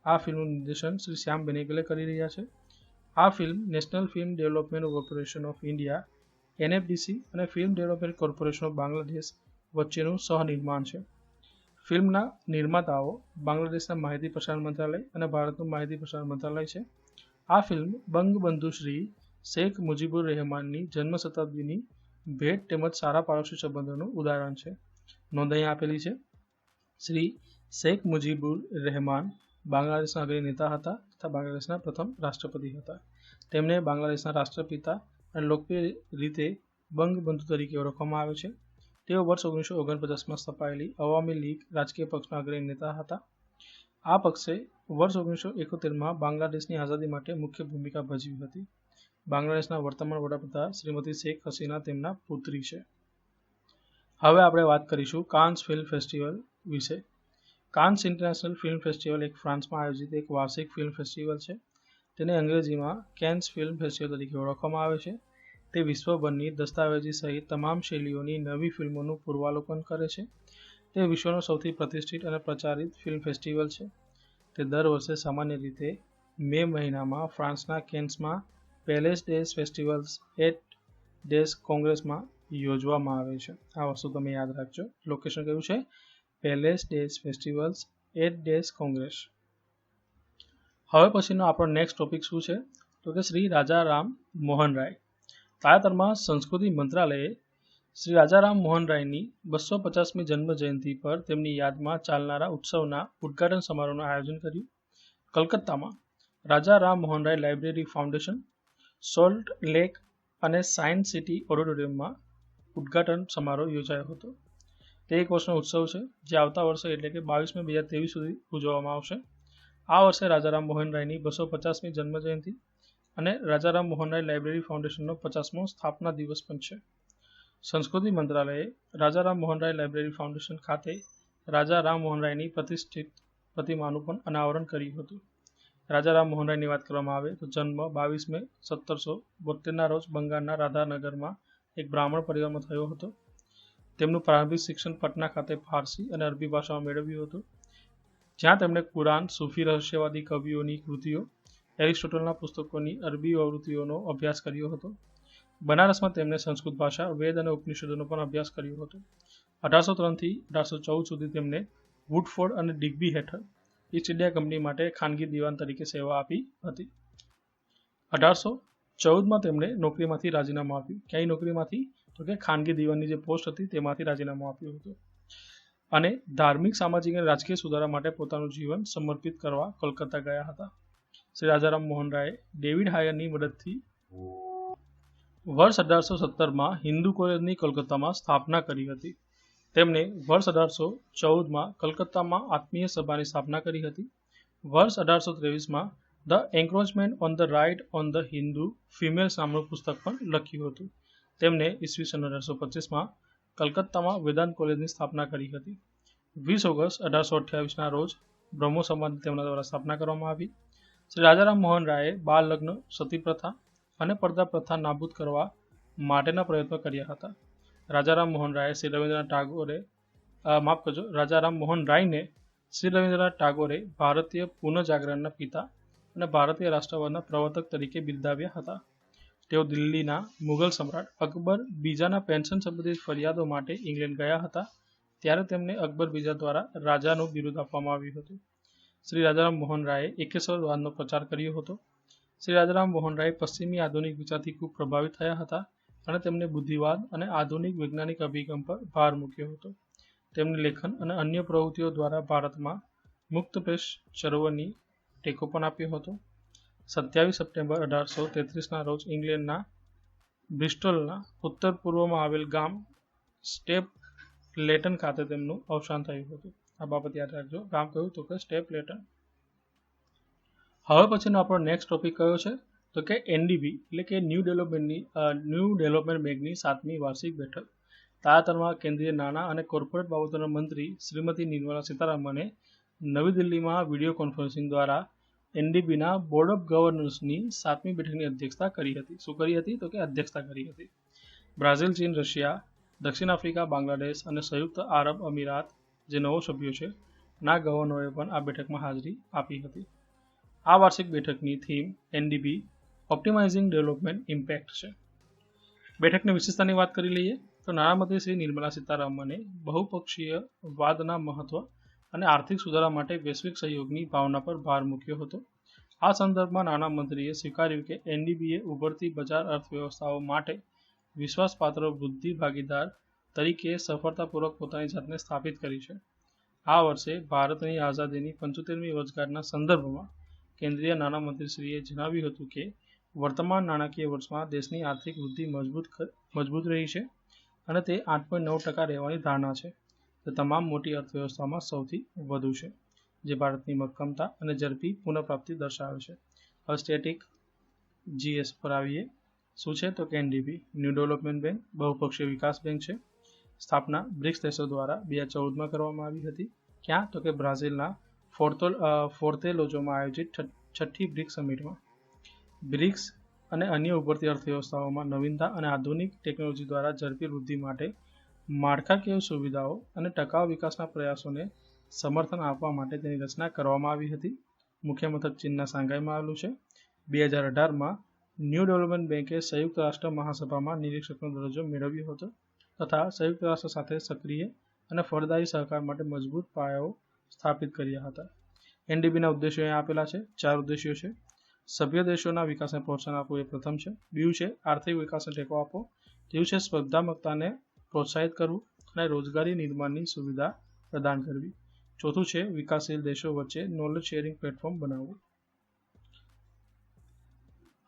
આ ફિલ્મનું નિર્દેશન શ્રી શ્યામ બેનેગલે કરી રહ્યા છે. આ film national film development corporation of India NFDC અને film development corporation of Bangladesh વચ્ચેનું સહનિર્માણ છે. ફિલ્મના નિર્માતાઓ બાંગ્લાદેશના માહિતી પ્રસારણ મંત્રાલય અને ભારતનું માહિતી પ્રસારણ મંત્રાલય છે. આ ફિલ્મ બંગબંધુ શ્રી શેખ મુજીબુર રહેમાનની જન્મ શતાબ્દીની ભેટ તેમજ સારા પાડોશી સંબંધોનું ઉદાહરણ છે. નોંધ અહીં આપેલી છે. શ્રી શેખ મુજીબુર રહેમાન બાંગ્લાદેશના અગ્રણી નેતા હતા તથા બાંગ્લાદેશના પ્રથમ રાષ્ટ્રપતિ હતા. તેમને બાંગ્લાદેશના રાષ્ટ્રપિતા અને લોકપ્રિય રીતે બંગબંધુ તરીકે ઓળખવામાં આવે છે. તેઓ વર્ષ 1949માં સ્થપાયેલી અવામી લીગ રાજકીય પક્ષના અગ્રણી નેતા હતા. આ પક્ષે વર્ષ 1971માં બાંગ્લાદેશની આઝાદી માટે મુખ્ય ભૂમિકા ભજવી હતી. બાંગ્લાદેશના વર્તમાન વડાપ્રધાન શ્રીમતી શેખ હસીના તેમના પુત્રી છે. હવે આપણે વાત કરીશું કાન્સ ફિલ્મ ફેસ્ટિવલ વિશે. કાન્સ ઇન્ટરનેશનલ ફિલ્મ ફેસ્ટિવલ એક ફ્રાન્સમાં આયોજિત એક વાર્ષિક ફિલ્મ ફેસ્ટિવલ છે. તેને અંગ્રેજીમાં કેન્સ ફિલ્મ ફેસ્ટિવલ તરીકે ઓળખવામાં આવે છે. તે વિશ્વભરની દસ્તાવેજી સહિત તમામ શૈલીઓની નવી ફિલ્મોનું પૂર્વાવલોકન કરે છે. તે વિશ્વનો સૌથી પ્રતિષ્ઠિત અને પ્રચારિત ફિલ્મ ફેસ્ટિવલ છે. તે દર વર્ષે સામાન્ય રીતે મે મહિનામાં ફ્રાન્સના કેન્સમાં Palais des Festivals et des કોંગ્રેસમાં યોજવામાં આવે છે. આ વસ્તુ તમે યાદ રાખજો. લોકેશન કયું છે? Palais des Festivals et des Congrès. હવે પછીનો આપણો નેક્સ્ટ ટોપિક શું છે? તો કે શ્રી રાજા રામ મોહન રાય. તાજેતરમાં સંસ્કૃતિ મંત્રાલયે શ્રી રાજા રામ મોહન રાયની 250મી જન્મ જયંતિ પર તેમની યાદમાં ચાલનારા ઉત્સવના ઉદ્ઘાટન સમારોહનું આયોજન કર્યું. કલકત્તામાં રાજા Ram Mohan Roy library foundation, salt lake અને સાયન્સ સિટી ઓડિટોરિયમમાં ઉદ્ઘાટન સમારોહ યોજાયો હતો. તે એક વર્ષનો ઉત્સવ છે જે આવતા વર્ષે એટલે કે 22 મે 2023 સુધી ઉજવવામાં આવશે. આ વર્ષે રાજારામ મોહન રાયની 250મી જન્મ જયંતિ અને રાજારામ મોહન રાય લાઇબ્રેરી ફાઉન્ડેશનનો 50મો સ્થાપના દિવસ પણ છે. સંસ્કૃતિ મંત્રાલયે રાજારામ મોહન રાય લાઇબ્રેરી ફાઉન્ડેશન ખાતે રાજા રામ મોહન રાયની પ્રતિષ્ઠિત પ્રતિમાનું પણ અનાવરણ કર્યું હતું. રાજારામ મોહન રાયની વાત કરવામાં આવે તો જન્મ 22 મે 1772ના રોજ બંગાળના રાધાનગરમાં એક બ્રાહ્મણ પરિવારમાં થયો હતો. તેમનું પ્રારંભિક શિક્ષણ પટના ખાતે ફારસી અને અરબી ભાષામાં મેળવ્યું હતું, જ્યાં તેમણે કુરાન, સૂફી રહસ્યવાદી કવિઓની કૃતિઓ, એરિસ્ટોટલના પુસ્તકોની અરબી આવૃત્તિઓનો અભ્યાસ કર્યો હતો. બનારસમાં તેમણે સંસ્કૃત ભાષા, વેદ અને ઉપનિષદોનો પણ અભ્યાસ કર્યો હતો. 1803થી 1814 સુધી તેમણે વુડફોર્ડ અને ડિગ્બી હેઠળ ઈસ્ટ ઇન્ડિયા કંપની માટે ખાનગી દિવાન તરીકે સેવા આપી હતી. 1814માં તેમણે નોકરીમાંથી રાજીનામું આપ્યું. ક્યાંય નોકરીમાંથી? તો કે ખાનગી દિવાનની જે પોસ્ટ હતી તેમાંથી રાજીનામું આપ્યું હતું અને ધાર્મિક, સામાજિક અને રાજકીય સુધારા માટે પોતાનું જીવન સમર્પિત કરવા કોલકાતા ગયા હતા. શ્રી રાજારામ મોહન રાયે ડેવિડ હાયરની મદદથી વર્ષ 1817માં હિન્દુ કોલેજની કોલકાતામાં સ્થાપના કરી હતી. તેમણે વર્ષ 1814માં કલકત્તામાં આત્મીય સભાની સ્થાપના કરી હતી. વર્ષ 1823માં the encroachment on the right on the Hindu females નામનું પુસ્તક પણ લખ્યું હતું. તેમણે ઈસવીસન 1825માં કલકત્તામાં વેદાંત કોલેજની સ્થાપના કરી હતી. 20 ઓગસ્ટ 1828ના રોજ બ્રહ્મો સમાજની તેમના દ્વારા સ્થાપના કરવામાં આવી. શ્રી રાજારામ મોહન રાયે બાળ લગ્ન, સતી પ્રથા અને પડદા પ્રથા નાબૂદ કરવા માટેના પ્રયત્નો કર્યા હતા. રાજારામ મોહન રાયને શ્રી રવિન્દ્રનાથ ટાગોરે ભારતીય પુનઃજાગરણના પિતા અને ભારતીય રાષ્ટ્રવાદના પ્રવર્તક તરીકે બિરદાવ્યા હતા. તેઓ દિલ્હીના મુઘલ સમ્રાટ અકબર બીજાના પેન્શન સંબંધિત ફરિયાદો માટે ઇંગ્લેન્ડ ગયા હતા, ત્યારે તેમને અકબર બીજા દ્વારા રાજાનું બિરુદ આપવામાં આવ્યું હતું. શ્રી રાજારામ મોહન રાયે એકેશ્વરવાદનો પ્રચાર કર્યો હતો. શ્રી રાજારામ મોહન રાય પશ્ચિમી આધુનિક વિચારથી ખૂબ પ્રભાવિત થયા હતા અને તેમણે બુદ્ધિવાદ અને આધુનિક વૈજ્ઞાનિક અભિગમ પર ભાર મૂક્યો હતો. તેમની લેખન અને અન્ય પ્રવૃત્તિઓ દ્વારા ભારતમાં મુક્ત પ્રેસ ચળવળની ટેકો પણ આપ્યો હતો. 27 સપ્ટેમ્બર 1833ના રોજ ઇંગ્લેન્ડના બ્રિસ્ટલના ઉત્તર પૂર્વમાં આવેલ ગામ સ્ટેપ લેટન ખાતે તેમનું અવસાન થયું હતું. આ બાબત યાદ રાખજો. ગામ કયું? તો કે સ્ટેપ લેટન. હવે પછીનો આપણો નેક્સ્ટ ટોપિક કયો છે? તો કે એનડીબી એટલે કે ન્યૂ ડેવલપમેન્ટ બેંકની 7મી વાર્ષિક બેઠક. તાજેતરમાં કેન્દ્રીય નાણાં અને કોર્પોરેટ બાબતોના મંત્રી શ્રીમતી નિર્મલા સીતારામને નવી દિલ્હીમાં વિડીયો કોન્ફરન્સિંગ દ્વારા એનડીબીના બોર્ડ ઓફ ગવર્નર્સની 7મી બેઠકની અધ્યક્ષતા કરી હતી. શું કરી હતી? તો કે અધ્યક્ષતા કરી હતી. બ્રાઝિલ, ચીન, રશિયા, દક્ષિણ આફ્રિકા, બાંગ્લાદેશ અને સંયુક્ત આરબ અમીરાત જે નવો સભ્યો છે ના ગવર્નરોએ પણ આ બેઠકમાં હાજરી આપી હતી. આ વાર્ષિક બેઠકની થીમ એનડીબી ઓપ્ટિમાઇઝિંગ ડેવલપમેન્ટ ઇમ્પેક્ટ છે. બેઠકની વિશેષતાની વાત કરી લઈએ તો નાણામંત્રી શ્રી નિર્મલા સીતારામને બહુપક્ષીય વાદના મહત્વ અને આર્થિક સુધારા માટે વૈશ્વિક સહયોગની ભાવના પર ભાર મૂક્યો હતો. આ સંદર્ભમાં નાણામંત્રીએ સ્વીકાર્યું કે એનડીબીએ ઉભરતી બજાર અર્થવ્યવસ્થાઓ માટે વિશ્વાસપાત્ર વૃદ્ધિ ભાગીદાર તરીકે સફળતાપૂર્વક પોતાની જાતને સ્થાપિત કરી છે. આ વર્ષે ભારતની આઝાદીની 75મી વર્ષગાંઠના સંદર્ભમાં કેન્દ્રીય નાણામંત્રીશ્રીએ જણાવ્યું હતું કે વર્તમાન નાણાકીય વર્ષમાં દેશની આર્થિક વૃદ્ધિ મજબૂત રહી છે અને તે 8.9% રહેવાની ધારણા છે. તે તમામ મોટી અર્થવ્યવસ્થામાં સૌથી વધુ છે, જે ભારતની મક્કમતા અને ઝડપી પુનઃપ્રાપ્તિ દર્શાવે છે. હવે સ્ટેટિક જીએસ પર આવીએ. શું છે? તો કે એનડીબી ન્યૂ ડેવલપમેન્ટ બેંક બહુપક્ષીય વિકાસ બેંક છે. સ્થાપના બ્રિક્સ દેશો દ્વારા 2014માં કરવામાં આવી હતી. ક્યાં? તો કે બ્રાઝિલના ફોર્તેલોઝોમાં આયોજિત 6ઠ્ઠી બ્રિક્સ સમિટમાં. બ્રિક્સ અને અન્ય ઉભરતી અર્થવ્યવસ્થાઓમાં નવીનતા અને આધુનિક ટેકનોલોજી દ્વારા ઝડપી વૃદ્ધિ માટે માળખાકીય સુવિધાઓ અને ટકાઉ વિકાસના પ્રયાસોને સમર્થન આપવા માટે તેની રચના કરવામાં આવી હતી. મુખ્ય મથક ચીનના સાંઘાઈમાં આવેલું છે. 2018માં ન્યૂ ડેવલપમેન્ટ બેંકે સંયુક્ત રાષ્ટ્ર મહાસભામાં નિરીક્ષકનો દરજ્જો મેળવ્યો હતો તથા સંયુક્ત રાષ્ટ્ર સાથે સક્રિય અને ફળદાયી સહકાર માટે મજબૂત પાયાઓ સ્થાપિત કર્યા હતા. એનડીબીના ઉદ્દેશો અહીં આપેલા છે. 4 ઉદ્દેશ્યો છે. સભ્ય દેશોના વિકાસને પ્રોત્સાહન આપવું એ પ્રથમ છે. બીજું છે આર્થિક વિકાસને ટેકો આપવો. ત્રીજું છે સ્પર્ધાત્મકતાને પ્રોત્સાહિત કરવું અને રોજગારી નિર્માણની સુવિધા પ્રદાન કરવી. ચોથું છે વિકાસશીલ દેશો વચ્ચે નોલેજ શેરિંગ પ્લેટફોર્મ બનાવવું.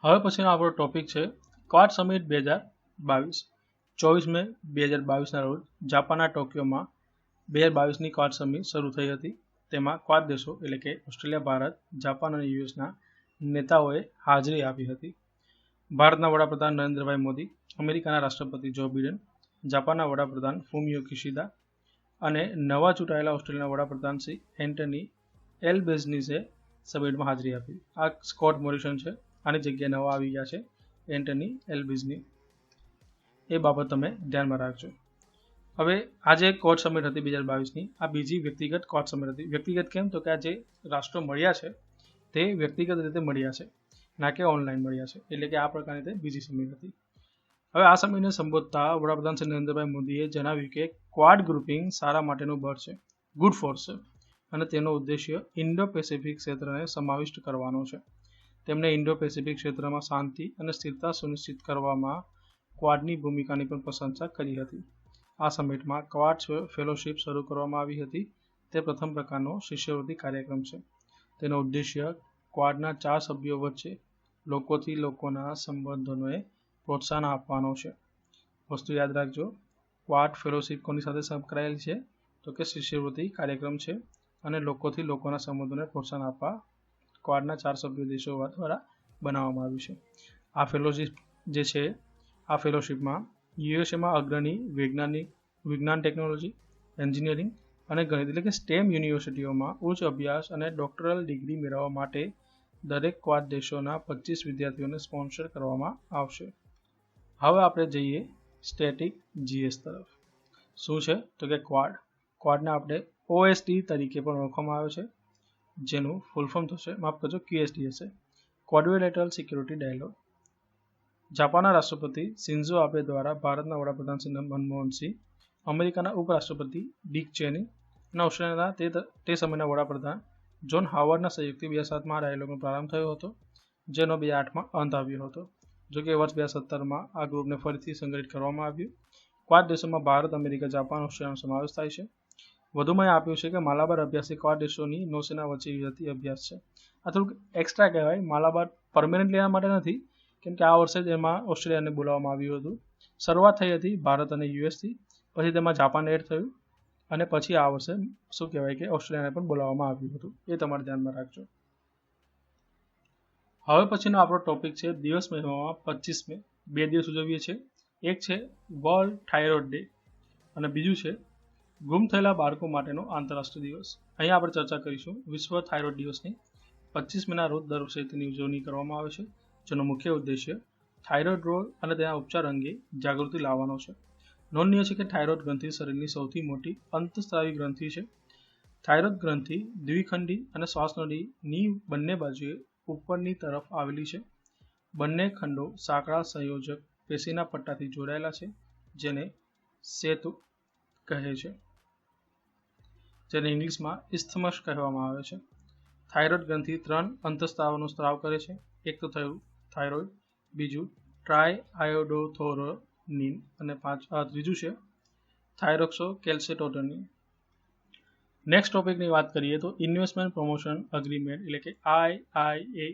હવે પછીનો આપણો ટોપિક છે ક્વાડ સમિટ 2022. 24 મે 2022ના રોજ જાપાનના ટોક્યોમાં 2022ની ક્વાડ સમિટ શરૂ થઈ હતી. તેમાં ક્વાડ દેશો એટલે કે ઓસ્ટ્રેલિયા, ભારત, જાપાન અને યુએસના નેતાઓએ હાજરી આપી હતી. ભારતના વડાપ્રધાન નરેન્દ્રભાઈ મોદી, અમેરિકાના રાષ્ટ્રપતિ જો બિડન, જાપાનના વડાપ્રધાન ફુમિયો કિશિદા અને નવા ચૂંટાયેલા ઓસ્ટ્રેલિયાના વડાપ્રધાન શ્રી એન્ટની એલ્બેઝનીઝે સમિટમાં હાજરી આપી. આ સ્કોટ મોરિસન છે. આની જગ્યાએ નવા આવી ગયા છે એન્ટની એલ્બેઝની. એ બાબત તમે ધ્યાનમાં રાખજો. હવે આ જે ક્વાડ સમિટ હતી 2022ની, આ બીજી વ્યક્તિગત ક્વાડ સમિટ હતી. વ્યક્તિગત કેમ? તો કે આ જે રાષ્ટ્રો મળ્યા છે તે વ્યક્તિગત રીતે મળ્યા છે, ના કે ઓનલાઈન મળ્યા છે. એટલે કે આ પ્રકારની તે બીજી સમિટ હતી. હવે આ સમિટને સંબોધતા વડાપ્રધાન શ્રી નરેન્દ્રભાઈ મોદીએ જણાવ્યું કે ક્વાડ ગ્રુપિંગ સારા માટેનું બળ છે, ગુડ ફોર્સ છે અને તેનો ઉદ્દેશ્ય ઇન્ડો પેસિફિક ક્ષેત્રને સમાવિષ્ટ કરવાનો છે. તેમણે ઇન્ડો પેસિફિક ક્ષેત્રમાં શાંતિ અને સ્થિરતા સુનિશ્ચિત કરવામાં ક્વાડની ભૂમિકાની પણ પ્રશંસા કરી હતી. આ સમિટમાં ક્વાડ ફેલોશિપ શરૂ કરવામાં આવી હતી. તે પ્રથમ પ્રકારનો શિષ્યવૃત્તિ કાર્યક્રમ છે. તેનો ઉદ્દેશ્ય ક્વાડના 4 સભ્યો વચ્ચે લોકોથી લોકોના સંબંધોને પ્રોત્સાહન આપવાનો છે. વસ્તુ યાદ રાખજો, ક્વાડ ફેલોશિપ કોની સાથે સંકળાયેલ છે? તો કે શિષ્યવૃત્તિ કાર્યક્રમ છે અને લોકોથી લોકોના સંબંધોને પ્રોત્સાહન આપવા ક્વાડના 4 સભ્ય દેશો દ્વારા બનાવવામાં આવ્યું છે. આ ફેલોશિપ જે છે, આ ફેલોશિપમાં યુએસએમાં અગ્રણી વિજ્ઞાન, ટેકનોલોજી, એન્જિનિયરિંગ અને ગણિત એટલે કે સ્ટેમ યુનિવર્સિટીઓમાં ઉચ્ચ અભ્યાસ અને ડોક્ટરલ ડિગ્રી મેળવવા માટે દરેક ક્વાડ દેશોના 25 વિદ્યાર્થીઓને સ્પોન્સર કરવામાં આવશે. હવે આપણે જઈએ સ્ટેટિક જીએસ તરફ. શું છે? તો કે ક્વાડને આપણે ઓએસડી તરીકે પણ ઓળખવામાં આવે છે, જેનું ફૂલ ફોર્મ થશે, માફ કરજો, ક્યુએસડી હશે, ક્વાડ્રિલેટરલ સિક્યોરિટી ડાયલોગ. જાપાનના રાષ્ટ્રપતિ શિન્ઝો આબે દ્વારા ભારતના વડાપ્રધાન શ્રી મનમોહનસિંહ, અમેરિકાના ઉપરાષ્ટ્રપતિ ડિક ચેની અને ઓસ્ટ્રેલિયાના તે સમયના વડાપ્રધાન જોન હાવર્ડના સહયોગથી 2007માં આ ડાયલોગનો પ્રારંભ થયો હતો, જેનો 2008માં અંત આવ્યો હતો. જોકે વર્ષ 2017માં આ ગ્રુપને ફરીથી સંગઠિત કરવામાં આવ્યું. ક્વાડ દેશોમાં ભારત, અમેરિકા, જાપાન, ઓસ્ટ્રેલિયાનો સમાવેશ થાય છે. વધુમાં આપ્યું છે કે માલાબાર અભ્યાસ એ ક્વાડ દેશોની નૌસેના વચ્ચે યોજાતી અભ્યાસ છે. આ થોડુંક એક્સ્ટ્રા કહેવાય. માલાબાર પરમેનન્ટલી એના માટે નથી, કેમ કે આ વર્ષે જ એમાં ઓસ્ટ્રેલિયાને બોલાવવામાં આવ્યું હતું. શરૂઆત થઈ હતી ભારત અને યુએસથી, પછી તેમાં જાપાન એડ થયું અને પછી આ વર્ષે શું કહેવાય કે ઓસ્ટ્રેલિયાને પણ બોલાવવામાં આવ્યું હતું. એ તમારે ધ્યાનમાં રાખજો. હવે પછીનો આપણો ટોપિક છે દિવસ મહિનામાં 25 મે 2 દિવસ ઉજવીએ છીએ. એક છે વર્લ્ડ થાઇરોઇડ ડે અને બીજું છે ગુમ થયેલા બાળકો માટેનો આંતરરાષ્ટ્રીય દિવસ. અહીંયા આપણે ચર્ચા કરીશું વિશ્વ થાઇરોઇડ દિવસની. 25 મેના રોજ દર વર્ષે તેની ઉજવણી કરવામાં આવે છે, જેનો મુખ્ય ઉદ્દેશ્ય થાઇરોઇડ રોગ અને તેના ઉપચાર અંગે જાગૃતિ લાવવાનો છે. નોંધનીય છે કે થાઇરોઇડ ગ્રંથિ શરીરની સૌથી મોટી અંતસ્રાવી ગ્રંથિ છે. થાઇરોઇડ ગ્રંથિ દ્વિખંડી અને શ્વાસનળીની બંને બાજુએ ઉપરની તરફ આવેલી છે. બંને ખંડો સાંકડા સંયોજક પેશીના પટ્ટાથી જોડાયેલા છે, જેને સેતુ કહે છે, જેને ઇંગ્લિશમાં ઇસ્થમસ કહેવામાં આવે છે. થાઇરોઇડ ગ્રંથિ 3 અંતઃસ્રાવનો સ્ત્રાવ કરે છે. એક તો થયું થાઇરોઇડ, બીજું ટ્રાઇઆયોડોથોરોનિન અને ત્રીજું છે થાઇરોક્સોકેલ્સેટોનિન. નેક્સ્ટ ટોપિકની વાત કરીએ તો ઇન્વેસ્ટમેન્ટ પ્રમોશન અગ્રીમેન્ટ એટલે કે IIA.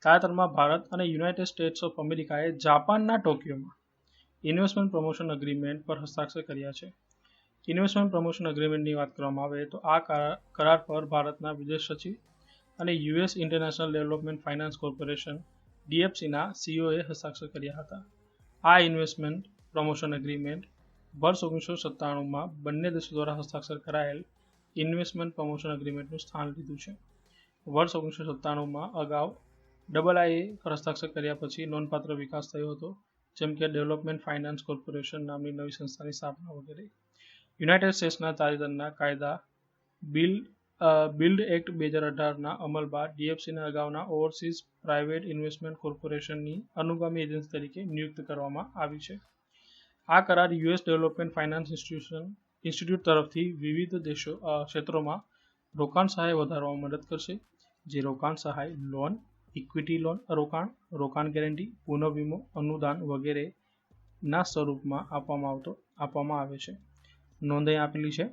તાજેતરમાં ભારત અને યુનાઇટેડ સ્ટેટ્સ ઓફ અમેરિકાએ જાપાનના ટોક્યોમાં ઇન્વેસ્ટમેન્ટ પ્રમોશન અગ્રીમેન્ટ પર હસ્તાક્ષર કર્યા છે. ઇન્વેસ્ટમેન્ટ પ્રમોશન અગ્રીમેન્ટની વાત કરવામાં આવે તો આ કરાર પર ભારતના વિદેશ સચિવ અને US international development finance corporation DFCના CEOએ હસ્તાક્ષર કર્યા હતા. આ ઇન્વેસ્ટમેન્ટ પ્રમોશન અગ્રીમેન્ટ વર્ષ 1997માં બંને દેશો દ્વારા હસ્તાક્ષર કરાયેલ ઇન્વેસ્ટમેન્ટ પ્રમોશન અગ્રીમેન્ટનું સ્થાન લીધું છે. વર્ષ 1997માં અગાઉ IIA પર હસ્તાક્ષર કર્યા પછી નોંધપાત્ર વિકાસ થયો હતો, જેમ કે ડેવલપમેન્ટ ફાઇનાન્સ કોર્પોરેશન નામની નવી સંસ્થાની સ્થાપના વગેરે. યુનાઇટેડ સ્ટેટ્સના તાજેતરના કાયદા બિલ્ડ એક્ટ 2018ના અમલ બાદ DFCને અગાઉના ઓવરસીઝ પ્રાઇવેટ ઇન્વેસ્ટમેન્ટ કોર્પોરેશનની અનુગામી એજન્સી તરીકે નિયુક્ત કરવામાં આવી છે. આ કરાર US ડેવલપમેન્ટ ફાઇનાન્સ ઇન્સ્ટિટ્યૂટ તરફથી વિવિધ ક્ષેત્રોમાં રોકાણ સહાય વધારવામાં મદદ કરશે, જે રોકાણ સહાય, લોન, ઇક્વિટી લોન રોકાણ, રોકાણ ગેરંટી, પુનઃવીમો, અનુદાન વગેરેના સ્વરૂપમાં આપવામાં આવે છે. નોંધ અહીં આપેલી છે.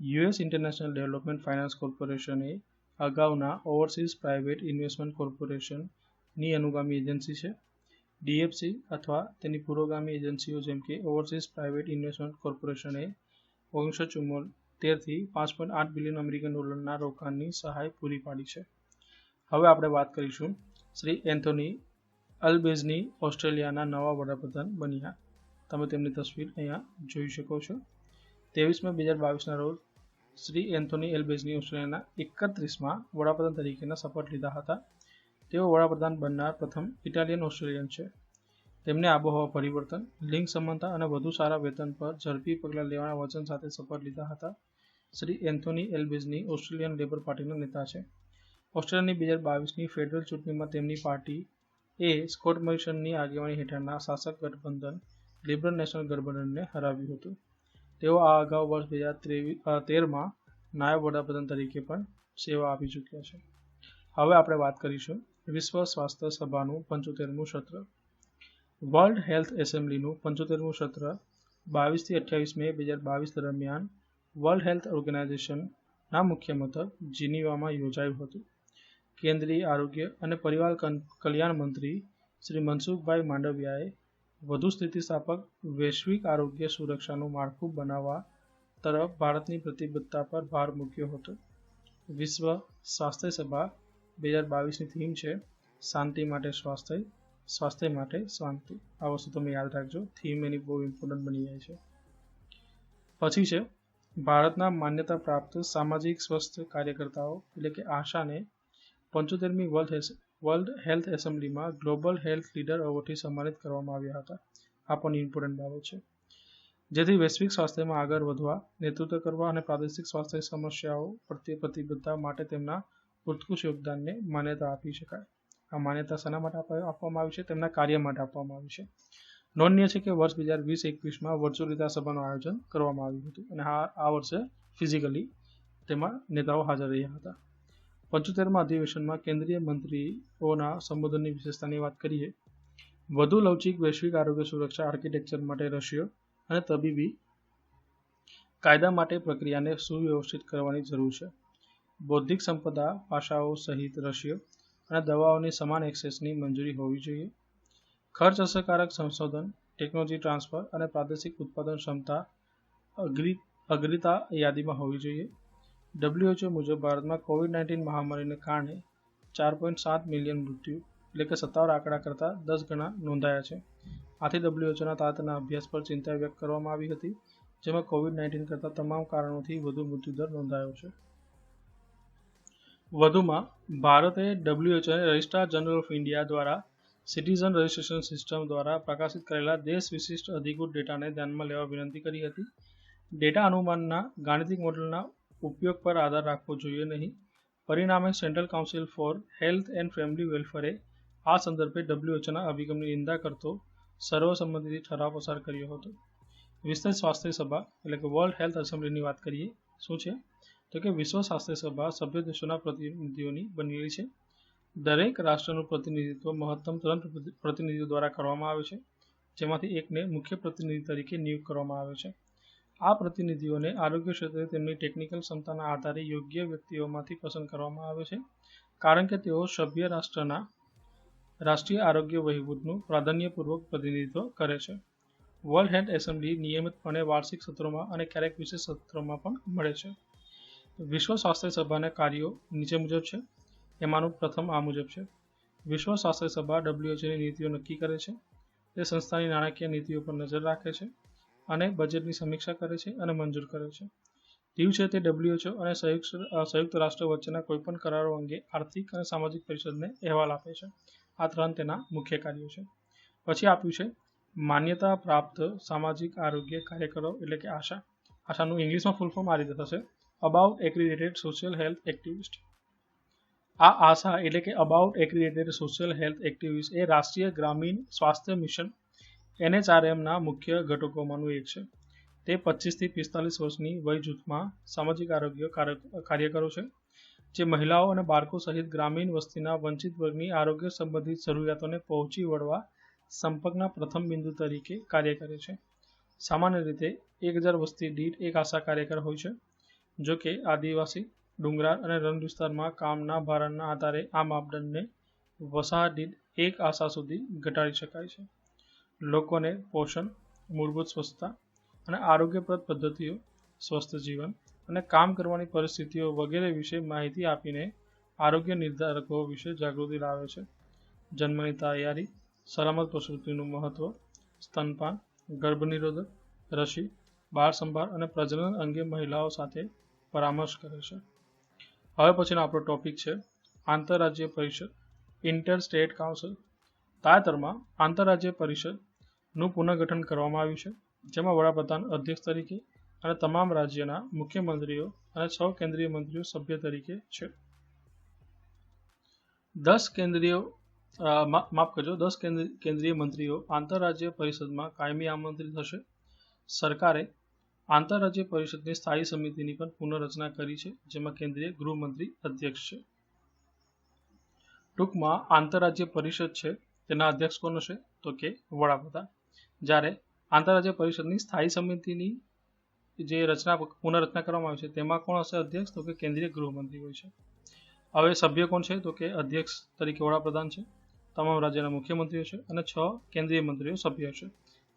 US international development finance corporation એ અગાઉના ઓવરસીઝ પ્રાઇવેટ ઇન્વેસ્ટમેન્ટ કોર્પોરેશનની અનુગામી એજન્સી છે. DFC અથવા તેની પુરોગામી એજન્સીઓ જેમ કે ઓવરસીઝ પ્રાઇવેટ ઇન્વેસ્ટમેન્ટ કોર્પોરેશન એ 1974થી $5.8 બિલિયન અમેરિકન ડોલરના રોકાણની સહાય પૂરી પાડી છે. હવે આપણે વાત કરીશું શ્રી એન્થોની અલ્બેઝની ઓસ્ટ્રેલિયાના નવા વડાપ્રધાન બન્યા. તમે તેમની તસવીર અહીંયા જોઈ શકો છો. 23 મે 2022ના રોજ શ્રી એન્થોની એલ્બેઝની ઓસ્ટ્રેલિયાના 31માં વડાપ્રધાન તરીકેના શપથ લીધા હતા. તેઓ વડાપ્રધાન બનનાર પ્રથમ ઇટાલિયન ઓસ્ટ્રેલિયન છે. તેમને આબોહવા પરિવર્તન, લિંગ સમાનતા અને વધુ સારા વેતન પર ઝડપી પગલાં લેવાના વચન સાથે શપથ લીધા હતા. શ્રી એન્થોની એલ્બેઝની ઓસ્ટ્રેલિયન લેબર પાર્ટીના નેતા છે. ઓસ્ટ્રેલિયાની 2022ની ફેડરલ ચૂંટણીમાં તેમની પાર્ટી એ સ્કોટ મોરિસનની આગેવાની હેઠળના શાસક ગઠબંધન લિબરલ નેશનલ ગઠબંધનને હરાવ્યું હતું. તેઓ આ અગાઉ વર્ષ 2013માં નાયબ વડાપ્રધાન તરીકે પણ સેવા આપી ચૂક્યા છે. હવે આપણે વાત કરીશું વિશ્વ સ્વાસ્થ્ય સભાનું 75મું સત્ર. વર્લ્ડ હેલ્થ એસેમ્બલીનું 75મું સત્ર 22થી 28 મે 2022 દરમિયાન વર્લ્ડ હેલ્થ ઓર્ગેનાઇઝેશનના મુખ્ય મથક જીનીવામાં યોજાયું હતું. કેન્દ્રીય આરોગ્ય અને પરિવાર કલ્યાણ મંત્રી શ્રી મનસુખભાઈ માંડવિયાએ વધુ સ્થિતિસ્થાપક વૈશ્વિક આરોગ્ય સુરક્ષાનું માળખું બનાવવા તરફ ભારતની પ્રતિબદ્ધતા પર ભાર મૂક્યો હતો. વિશ્વ સ્વાસ્થ્ય સભા 2022ની થીમ છે શાંતિ માટે સ્વાસ્થ્ય, સ્વાસ્થ્ય માટે શાંતિ. આ વસ્તુ તમે યાદ રાખજો, થીમ એની બહુ ઇમ્પોર્ટન્ટ બની જાય છે. પછી છે ભારતના માન્યતા પ્રાપ્ત સામાજિક સ્વાસ્થ્ય કાર્યકર્તાઓ એટલે કે આશાને 75મી વર્લ્ડ હેલ્થ એસેમ્બલીમાં ગ્લોબલ હેલ્થ લીડર એવોર્ડથી સન્માનિત કરવામાં આવ્યા હતા. આ પણ ઇમ્પોર્ટન્ટ બાબત છે. જેથી વૈશ્વિક સ્વાસ્થ્યમાં આગળ વધવા, નેતૃત્વ કરવા અને પ્રાદેશિક સ્વાસ્થ્ય સમસ્યાઓ પ્રત્યે પ્રતિબદ્ધતા માટે તેમના ઉત્કૃષ્ટ યોગદાનને માન્યતા આપી શકાય. આ માન્યતા શેના માટે આપવામાં આવી છે? તેમના કાર્ય માટે આપવામાં આવી છે. નોંધનીય છે કે વર્ષ 2020-21માં વર્ચ્યુઅલ રીતે આ સભાનું આયોજન કરવામાં આવ્યું હતું અને આ વર્ષે ફિઝિકલી તેમાં નેતાઓ હાજર રહ્યા હતા. 75મા અધિવેશનમાં કેન્દ્રીય મંત્રીઓના સંબોધનની વિશેષતાની વાત કરીએ. વધુ લવચીક વૈશ્વિક આરોગ્ય સુરક્ષા આર્કિટેક્ચર માટે રશિયો અને તબીબી કાયદા માટે પ્રક્રિયાને સુવ્યવસ્થિત કરવાની જરૂર છે. બૌદ્ધિક સંપદા પાસાઓ સહિત રશિયો અને દવાઓની સમાન એક્સેસની મંજૂરી હોવી જોઈએ. ખર્ચ અસરકારક સંશોધન, ટેકનોલોજી ટ્રાન્સફર અને પ્રાદેશિક ઉત્પાદન ક્ષમતા અગ્રતા યાદીમાં હોવી જોઈએ. WHO મુજબ ભારતમાં કોવિડ-19 મહામારીને કારણે 4.7 મિલિયન મૃત્યુ એટલે કે સત્તાવાર આંકડા કરતાં 10 ગણા નોંધાયા છે. આથી WHOના તાજેતરના અભ્યાસ પર ચિંતા વ્યક્ત કરવામાં આવી હતી જેમાં COVID-19 કરતા તમામ કારણોથી વધુ મૃત્યુદર નોંધાયો છે. વધુમાં ભારતે WHO અને રજિસ્ટ્રાર જનરલ ઓફ ઇન્ડિયા દ્વારા સિટીઝન રજિસ્ટ્રેશન સિસ્ટમ દ્વારા પ્રકાશિત કરેલા દેશ વિશિષ્ટ અધિકૃત ડેટાને ધ્યાનમાં લેવા વિનંતી કરી હતી. ડેટા અનુમાનના ગાણિતિક મોડેલના ઉપયોગ પર આધાર રાખવો જોઈએ નહીં. પરિણામે central council for health and family વેલફેરે આ સંદર્ભે WHOના અભિગમની નિંદા કરતો સર્વસંમતિથી ઠરાવ પસાર કર્યો હતો. વિશ્વ સ્વાસ્થ્ય સભા એટલે કે વર્લ્ડ હેલ્થ એસેમ્બલીની વાત કરીએ. શું છે તો કે વિશ્વ સ્વાસ્થ્ય સભા સભ્ય દેશોના પ્રતિનિધિઓની બનેલી છે. દરેક રાષ્ટ્રનું પ્રતિનિધિત્વ મહત્તમ 3 પ્રતિનિધિઓ દ્વારા કરવામાં આવે છે, જેમાંથી એકને મુખ્ય પ્રતિનિધિ તરીકે નિયુક્ત કરવામાં આવે છે. આ પ્રતિનિધિઓને આરોગ્ય ક્ષેત્રે તેમની ટેકનિકલ ક્ષમતાના આધારે યોગ્ય વ્યક્તિઓમાંથી પસંદ કરવામાં આવે છે, કારણ કે તેઓ સભ્ય રાષ્ટ્રના રાષ્ટ્રીય આરોગ્ય વહીવટનું પ્રાધાન્યપૂર્વક પ્રતિનિધિત્વ કરે છે. વર્લ્ડ હેલ્થ એસેમ્બલી નિયમિતપણે વાર્ષિક સત્રોમાં અને ક્યારેક વિશેષ સત્રોમાં પણ મળે છે. વિશ્વ સ્વાસ્થ્ય સભાના કાર્યો નીચે મુજબ છે. એમાંનું પ્રથમ આ મુજબ છે. વિશ્વ સ્વાસ્થ્ય સભા WHOની નીતિઓ નક્કી કરે છે. તે સંસ્થાની નાણાકીય નીતિઓ પર નજર રાખે છે અને બજેટની સમીક્ષા કરે છે અને મંજૂર કરે છે. દીવ છે તે WHO અને સંયુક્ત રાષ્ટ્ર વચ્ચેના કોઈપણ કરારો અંગે આર્થિક અને સામાજિક પરિષદને અહેવાલ આપે છે. આ 3 તેના મુખ્ય કાર્યો છે. પછી આપ્યું છે માન્યતા પ્રાપ્ત સામાજિક આરોગ્ય કાર્યકરો એટલે કે આશા. આશાનું ઇંગ્લિશમાં ફૂલ ફોર્મ આ રીતે થશે: અબાઉટ એક્રિડિટેડ સોશિયલ હેલ્થ એક્ટિવિસ્ટ. આ આશા એટલે કે અબાઉટ એક્રિડિટેડ સોશિયલ હેલ્થ એક્ટિવિસ્ટ એ રાષ્ટ્રીય ગ્રામીણ સ્વાસ્થ્ય મિશન NHRMના મુખ્ય ઘટકોમાંનું એક છે. તે 25 થી 45 વર્ષની વય જૂથમાં સામાજિક આરોગ્ય કાર્યકરો છે, જે મહિલાઓ અને બાળકો સહિત ગ્રામીણ વસ્તીના વંચિત વર્ગની આરોગ્ય સંબંધિત જરૂરિયાતોને પહોંચી વળવા સંપર્કના પ્રથમ બિંદુ તરીકે કાર્ય કરે છે. સામાન્ય રીતે 1000 વસ્તી દીઠ એક આશા કાર્યકર હોય છે. જો કે આદિવાસી, ડુંગરાળ અને રણ વિસ્તારમાં કામના ભારણના આધારે આ માપદંડને વસાહત દીઠ એક આશા સુધી ઘટાડી શકાય છે. લોકોને પોષણ, મૂળભૂત સ્વચ્છતા અને આરોગ્યપ્રદ પદ્ધતિઓ, સ્વસ્થ જીવન અને કામ કરવાની પરિસ્થિતિઓ વગેરે વિશે માહિતી આપીને આરોગ્ય નિર્ધારકો વિશે જાગૃતિ લાવે છે. જન્મની તૈયારી, સલામત પ્રસૂતિનું મહત્વ, સ્તનપાન, ગર્ભનિરોધક, રસી, બાળ સંભાળ અને પ્રજનન અંગે મહિલાઓ સાથે પરામર્શ કરે છે. હવે પછીનો આપણો ટોપિક છે આંતરરાજ્ય પરિષદ, ઇન્ટર સ્ટેટ કાઉન્સિલ. તાજેતરમાં આંતરરાજ્ય પરિષદનું પુનર્ગઠન કરવામાં આવ્યું છે, જેમાં વડાપ્રધાન અધ્યક્ષ તરીકે અને તમામ રાજ્યના મુખ્યમંત્રીઓ અને 6 કેન્દ્રીય મંત્રીઓ સભ્ય તરીકે છે. 10 કેન્દ્રીય મંત્રીઓ આંતરરાજ્ય પરિષદમાં કાયમી આમંત્રિત હશે. સરકારે આંતરરાજ્ય પરિષદની સ્થાયી સમિતિની પણ પુનઃરચના કરી છે, જેમાં કેન્દ્રીય ગૃહમંત્રી અધ્યક્ષ છે. ટૂંકમાં આંતરરાજ્ય પરિષદ છે તેના અધ્યક્ષ કોણ છે તો કે વડાપ્રધાન. જ્યારે આંતરરાજ્ય પરિષદની સ્થાયી સમિતિની જે પુનઃરચના કરવામાં આવી છે તેમાં કોણ હશે અધ્યક્ષ તો કે કેન્દ્રીય ગૃહમંત્રી હોય છે. હવે સભ્ય કોણ છે તો કે અધ્યક્ષ તરીકે વડાપ્રધાન છે, તમામ રાજ્યના મુખ્યમંત્રીઓ છે અને 6 કેન્દ્રીય મંત્રીઓ સભ્ય છે.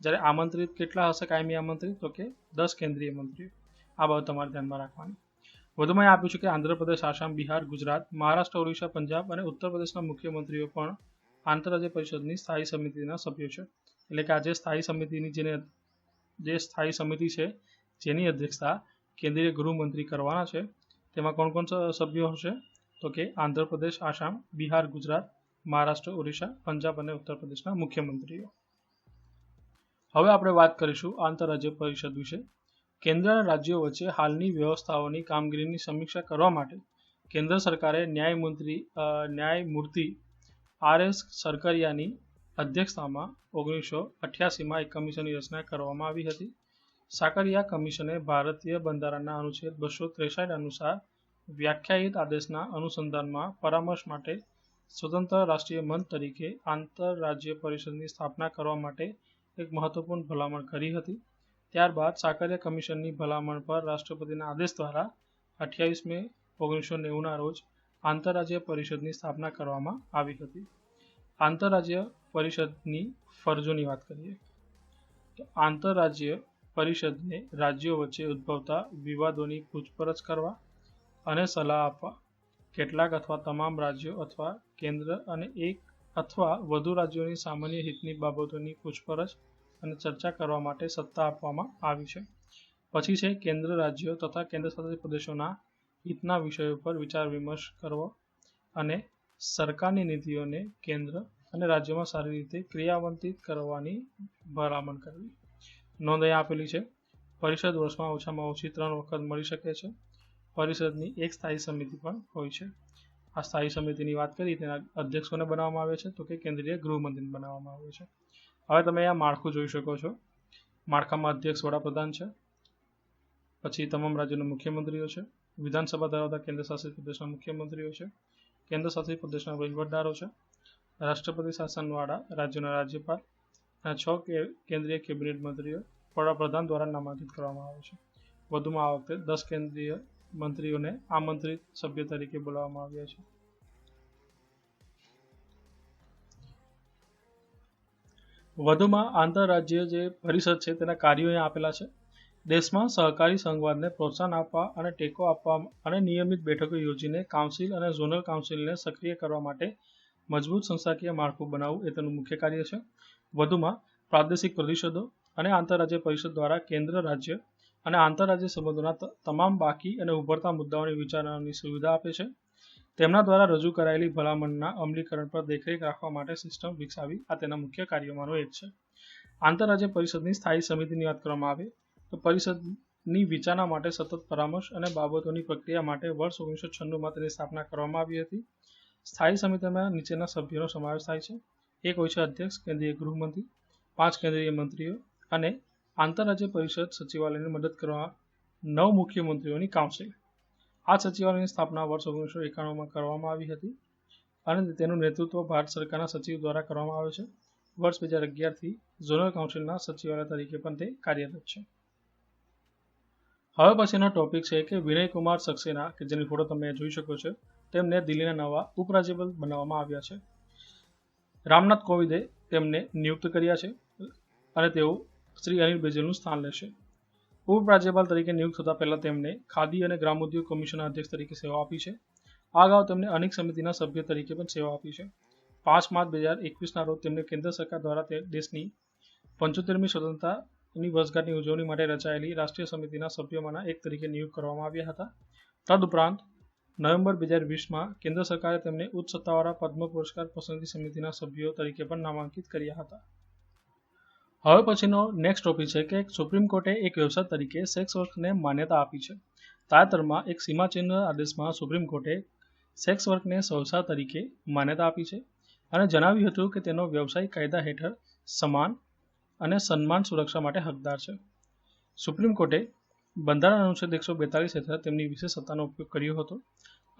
જ્યારે આમંત્રિત કેટલા હશે કાયમી આમંત્રિત તો કે 10 કેન્દ્રીય મંત્રીઓ. આ બાબત તમારે ધ્યાનમાં રાખવાની. વધુમાં આપ્યું છે કે આંધ્રપ્રદેશ, આસામ, બિહાર, ગુજરાત, મહારાષ્ટ્ર, ઓડિશા, પંજાબ અને ઉત્તર પ્રદેશના મુખ્યમંત્રીઓ પણ આંતરરાજ્ય પરિષદની સ્થાયી સમિતિના સભ્યો છે. એટલે કે આ જે સ્થાયી સમિતિ છે જેની અધ્યક્ષતા કેન્દ્રીય ગૃહમંત્રી કરવાના છે, તેમાં કોણ કોણ સભ્યો હશે તો કે આંધ્રપ્રદેશ, આસામ, બિહાર, ગુજરાત, મહારાષ્ટ્ર, ઓડિશા, પંજાબ અને ઉત્તર પ્રદેશના મુખ્યમંત્રીઓ. હવે આપણે વાત કરીશું આંતરરાજ્ય પરિષદ વિશે. કેન્દ્રના રાજ્યો વચ્ચે હાલની વ્યવસ્થાઓની કામગીરીની સમીક્ષા કરવા માટે કેન્દ્ર સરકારે ન્યાયમૂર્તિ RS સરકારિયાની અધ્યક્ષતામાં 1988માં એક કમિશનની રચના કરવામાં આવી હતી. સાકરિયા કમિશને ભારતીય બંધારણના અનુચ્છેદ 263 અનુસાર વ્યાખ્યાયિત આદેશના અનુસંધાનમાં પરામર્શ માટે સ્વતંત્ર રાષ્ટ્રીય મંચ તરીકે આંતરરાજ્ય પરિષદની સ્થાપના કરવા માટે એક મહત્વપૂર્ણ ભલામણ કરી હતી. ત્યારબાદ સાકરિયા કમિશનની ભલામણ પર રાષ્ટ્રપતિના આદેશ દ્વારા 28 મે 1990ના રોજ આંતરરાજ્ય પરિષદની સ્થાપના કરવામાં આવી હતી. આંતરરાજ્ય પરિષદની ફરજોની વાત કરીએ તો આંતરરાજ્ય પરિષદને રાજ્યો વચ્ચે ઉદ્ભવતા વિવાદોની પૂછપરછ કરવા અને સલાહ આપવા, કેટલાક અથવા તમામ રાજ્યો અથવા કેન્દ્ર અને એક અથવા વધુ રાજ્યોની સામાન્ય હિતની બાબતોની પૂછપરછ અને ચર્ચા કરવા માટે સત્તા આપવામાં આવી છે. પછી છે કેન્દ્ર રાજ્યો તથા કેન્દ્રશાસિત પ્રદેશોના હિતના વિષયો પર વિચાર વિમર્શ કરવો અને સરકારની નીતિઓને કેન્દ્ર અને રાજ્યોમાં સારી રીતે ક્રિયાન્વિત કરવાની ભલામણ કરવી. નોંધ અહીં આપેલી છે. પરિષદ વર્ષમાં ઓછામાં ઓછી 3 વખત મળી શકે છે. પરિષદની એક સ્થાયી સમિતિ પણ હોય છે. આ સ્થાયી સમિતિની વાત કરી તેના અધ્યક્ષોને બનાવવામાં આવે છે તો કે કેન્દ્રીય ગૃહમંત્રીને બનાવવામાં આવે છે. હવે તમે અહીંયા માળખું જોઈ શકો છો. માળખામાં અધ્યક્ષ વડાપ્રધાન છે, પછી તમામ રાજ્યોના મુખ્યમંત્રીઓ છે, વિધાનસભા ધરાવતા કેન્દ્રશાસિત પ્રદેશના મુખ્યમંત્રીઓ છે, કેન્દ્રશાસિત પ્રદેશના વહીવટદારો છે, રાષ્ટ્રપતિ શાસનવાળા રાજ્યોના રાજ્યપાલ અને 6 કેન્દ્રીય કેબિનેટ મંત્રીઓ વડાપ્રધાન દ્વારા નામાંકિત કરવામાં આવે છે. વધુમાં આ વખતે 10 કેન્દ્રીય મંત્રીઓને આમંત્રિત સભ્ય તરીકે બોલાવવામાં આવ્યા છે. વધુમાં આંતરરાજ્ય જે પરિષદ છે તેના કાર્યો અહીં આપેલા છે. દેશમાં સહકારી સંઘવાદને પ્રોત્સાહન આપવા અને ટેકો આપવા અને નિયમિત બેઠકો યોજીને કાઉન્સિલ અને ઝોનલ કાઉન્સિલને સક્રિય કરવા માટે મજબૂત સંસ્થાકીય માળખું બનાવવું એ તેનું મુખ્ય કાર્ય છે. વધુમાં પ્રાદેશિક પરિષદો અને આંતરરાજ્ય પરિષદ દ્વારા કેન્દ્ર, રાજ્ય અને આંતરરાજ્ય સંબંધોના તમામ બાકી અને ઉભરતા મુદ્દાઓની વિચારણાની સુવિધા આપે છે. તેમના દ્વારા રજૂ કરાયેલી ભલામણના અમલીકરણ પર દેખરેખ રાખવા માટે સિસ્ટમ વિકસાવી આ તેના મુખ્ય કાર્યોમાંનો એક છે. આંતરરાજ્ય પરિષદની સ્થાયી સમિતિની વાત કરવામાં આવે તો પરિષદની વિચારણા માટે સતત પરામર્શ અને બાબતોની પ્રક્રિયા માટે વર્ષ 1996માં તેની સ્થાપના કરવામાં આવી હતી. સ્થાયી સમિતિમાં નીચેના સભ્યોનો સમાવેશ થાય છે. એક હોય છે અધ્યક્ષ, કેન્દ્રીય ગૃહમંત્રી, 5 કેન્દ્રીય મંત્રીઓ અને આંતરરાજ્ય પરિષદ સચિવાલયને મદદ કરવા 9 મુખ્યમંત્રીઓની કાઉન્સિલ. આ સચિવાલયની સ્થાપના વર્ષ 1991માં કરવામાં આવી હતી અને તેનું નેતૃત્વ ભારત સરકારના સચિવ દ્વારા કરવામાં આવે છે. વર્ષ 2011થી ઝોનલ કાઉન્સિલના સચિવાલય તરીકે પણ તે કાર્યરત છે. હવે પછીનો ટોપિક છે કે વિનય કુમાર સક્સેના, કે જેની ફોટો તમે જોઈ શકો છો, તેમને દિલ્હીના નવા ઉપરાજ્યપાલ બનાવવામાં આવ્યા છે. રામનાથ કોવિંદે તેમને નિયુક્ત કર્યા છે અને તેઓ શ્રી અનિલ બેજલનું સ્થાન લેશે. ઉપરાજ્યપાલ તરીકે નિયુક્ત થતા પહેલા તેમણે ખાદી અને ગ્રામોદ્યોગ કમિશનના અધ્યક્ષ તરીકે સેવા આપી છે. આ અગાઉ તેમણે અનેક સમિતિના સભ્ય તરીકે પણ સેવા આપી છે. 5 માર્ચ 2021ના રોજ તેમને કેન્દ્ર સરકાર દ્વારા દેશની 75મી સ્વતંત્રતાની વર્ષગાંઠની ઉજવણી માટે રચાયેલી રાષ્ટ્રીય સમિતિના સભ્યોમાંના એક તરીકે નિયુક્ત કરવામાં આવ્યા હતા. તદુપરાંત નવેમ્બર 2020માં કેન્દ્ર સરકારે તેમને ઉચ્ચ સત્તાવાળા પદ્મ પુરસ્કાર પસંદગી સમિતિના સભ્યો તરીકે પણ નામાંકિત કર્યા હતા. હવે પછીનો નેક્સ્ટ ટોપિક છે કે સુપ્રીમ કોર્ટે એક વ્યવસાય તરીકે સેક્સ વર્કને માન્યતા આપી છે. તાજેતરમાં એક સીમાચિહ્ન આદેશમાં સુપ્રીમ કોર્ટે સેક્સ વર્કને વ્યવસાય તરીકે માન્યતા આપી છે અને જણાવ્યું હતું કે તેનો વ્યવસાય કાયદા હેઠળ સમાન અને સન્માન સુરક્ષા માટે હકદાર છે. સુપ્રીમ કોર્ટે બંધારણ અનુચ્છેદ 142 હેઠળ તેમની વિશેષ સત્તાનો ઉપયોગ કર્યો હતો.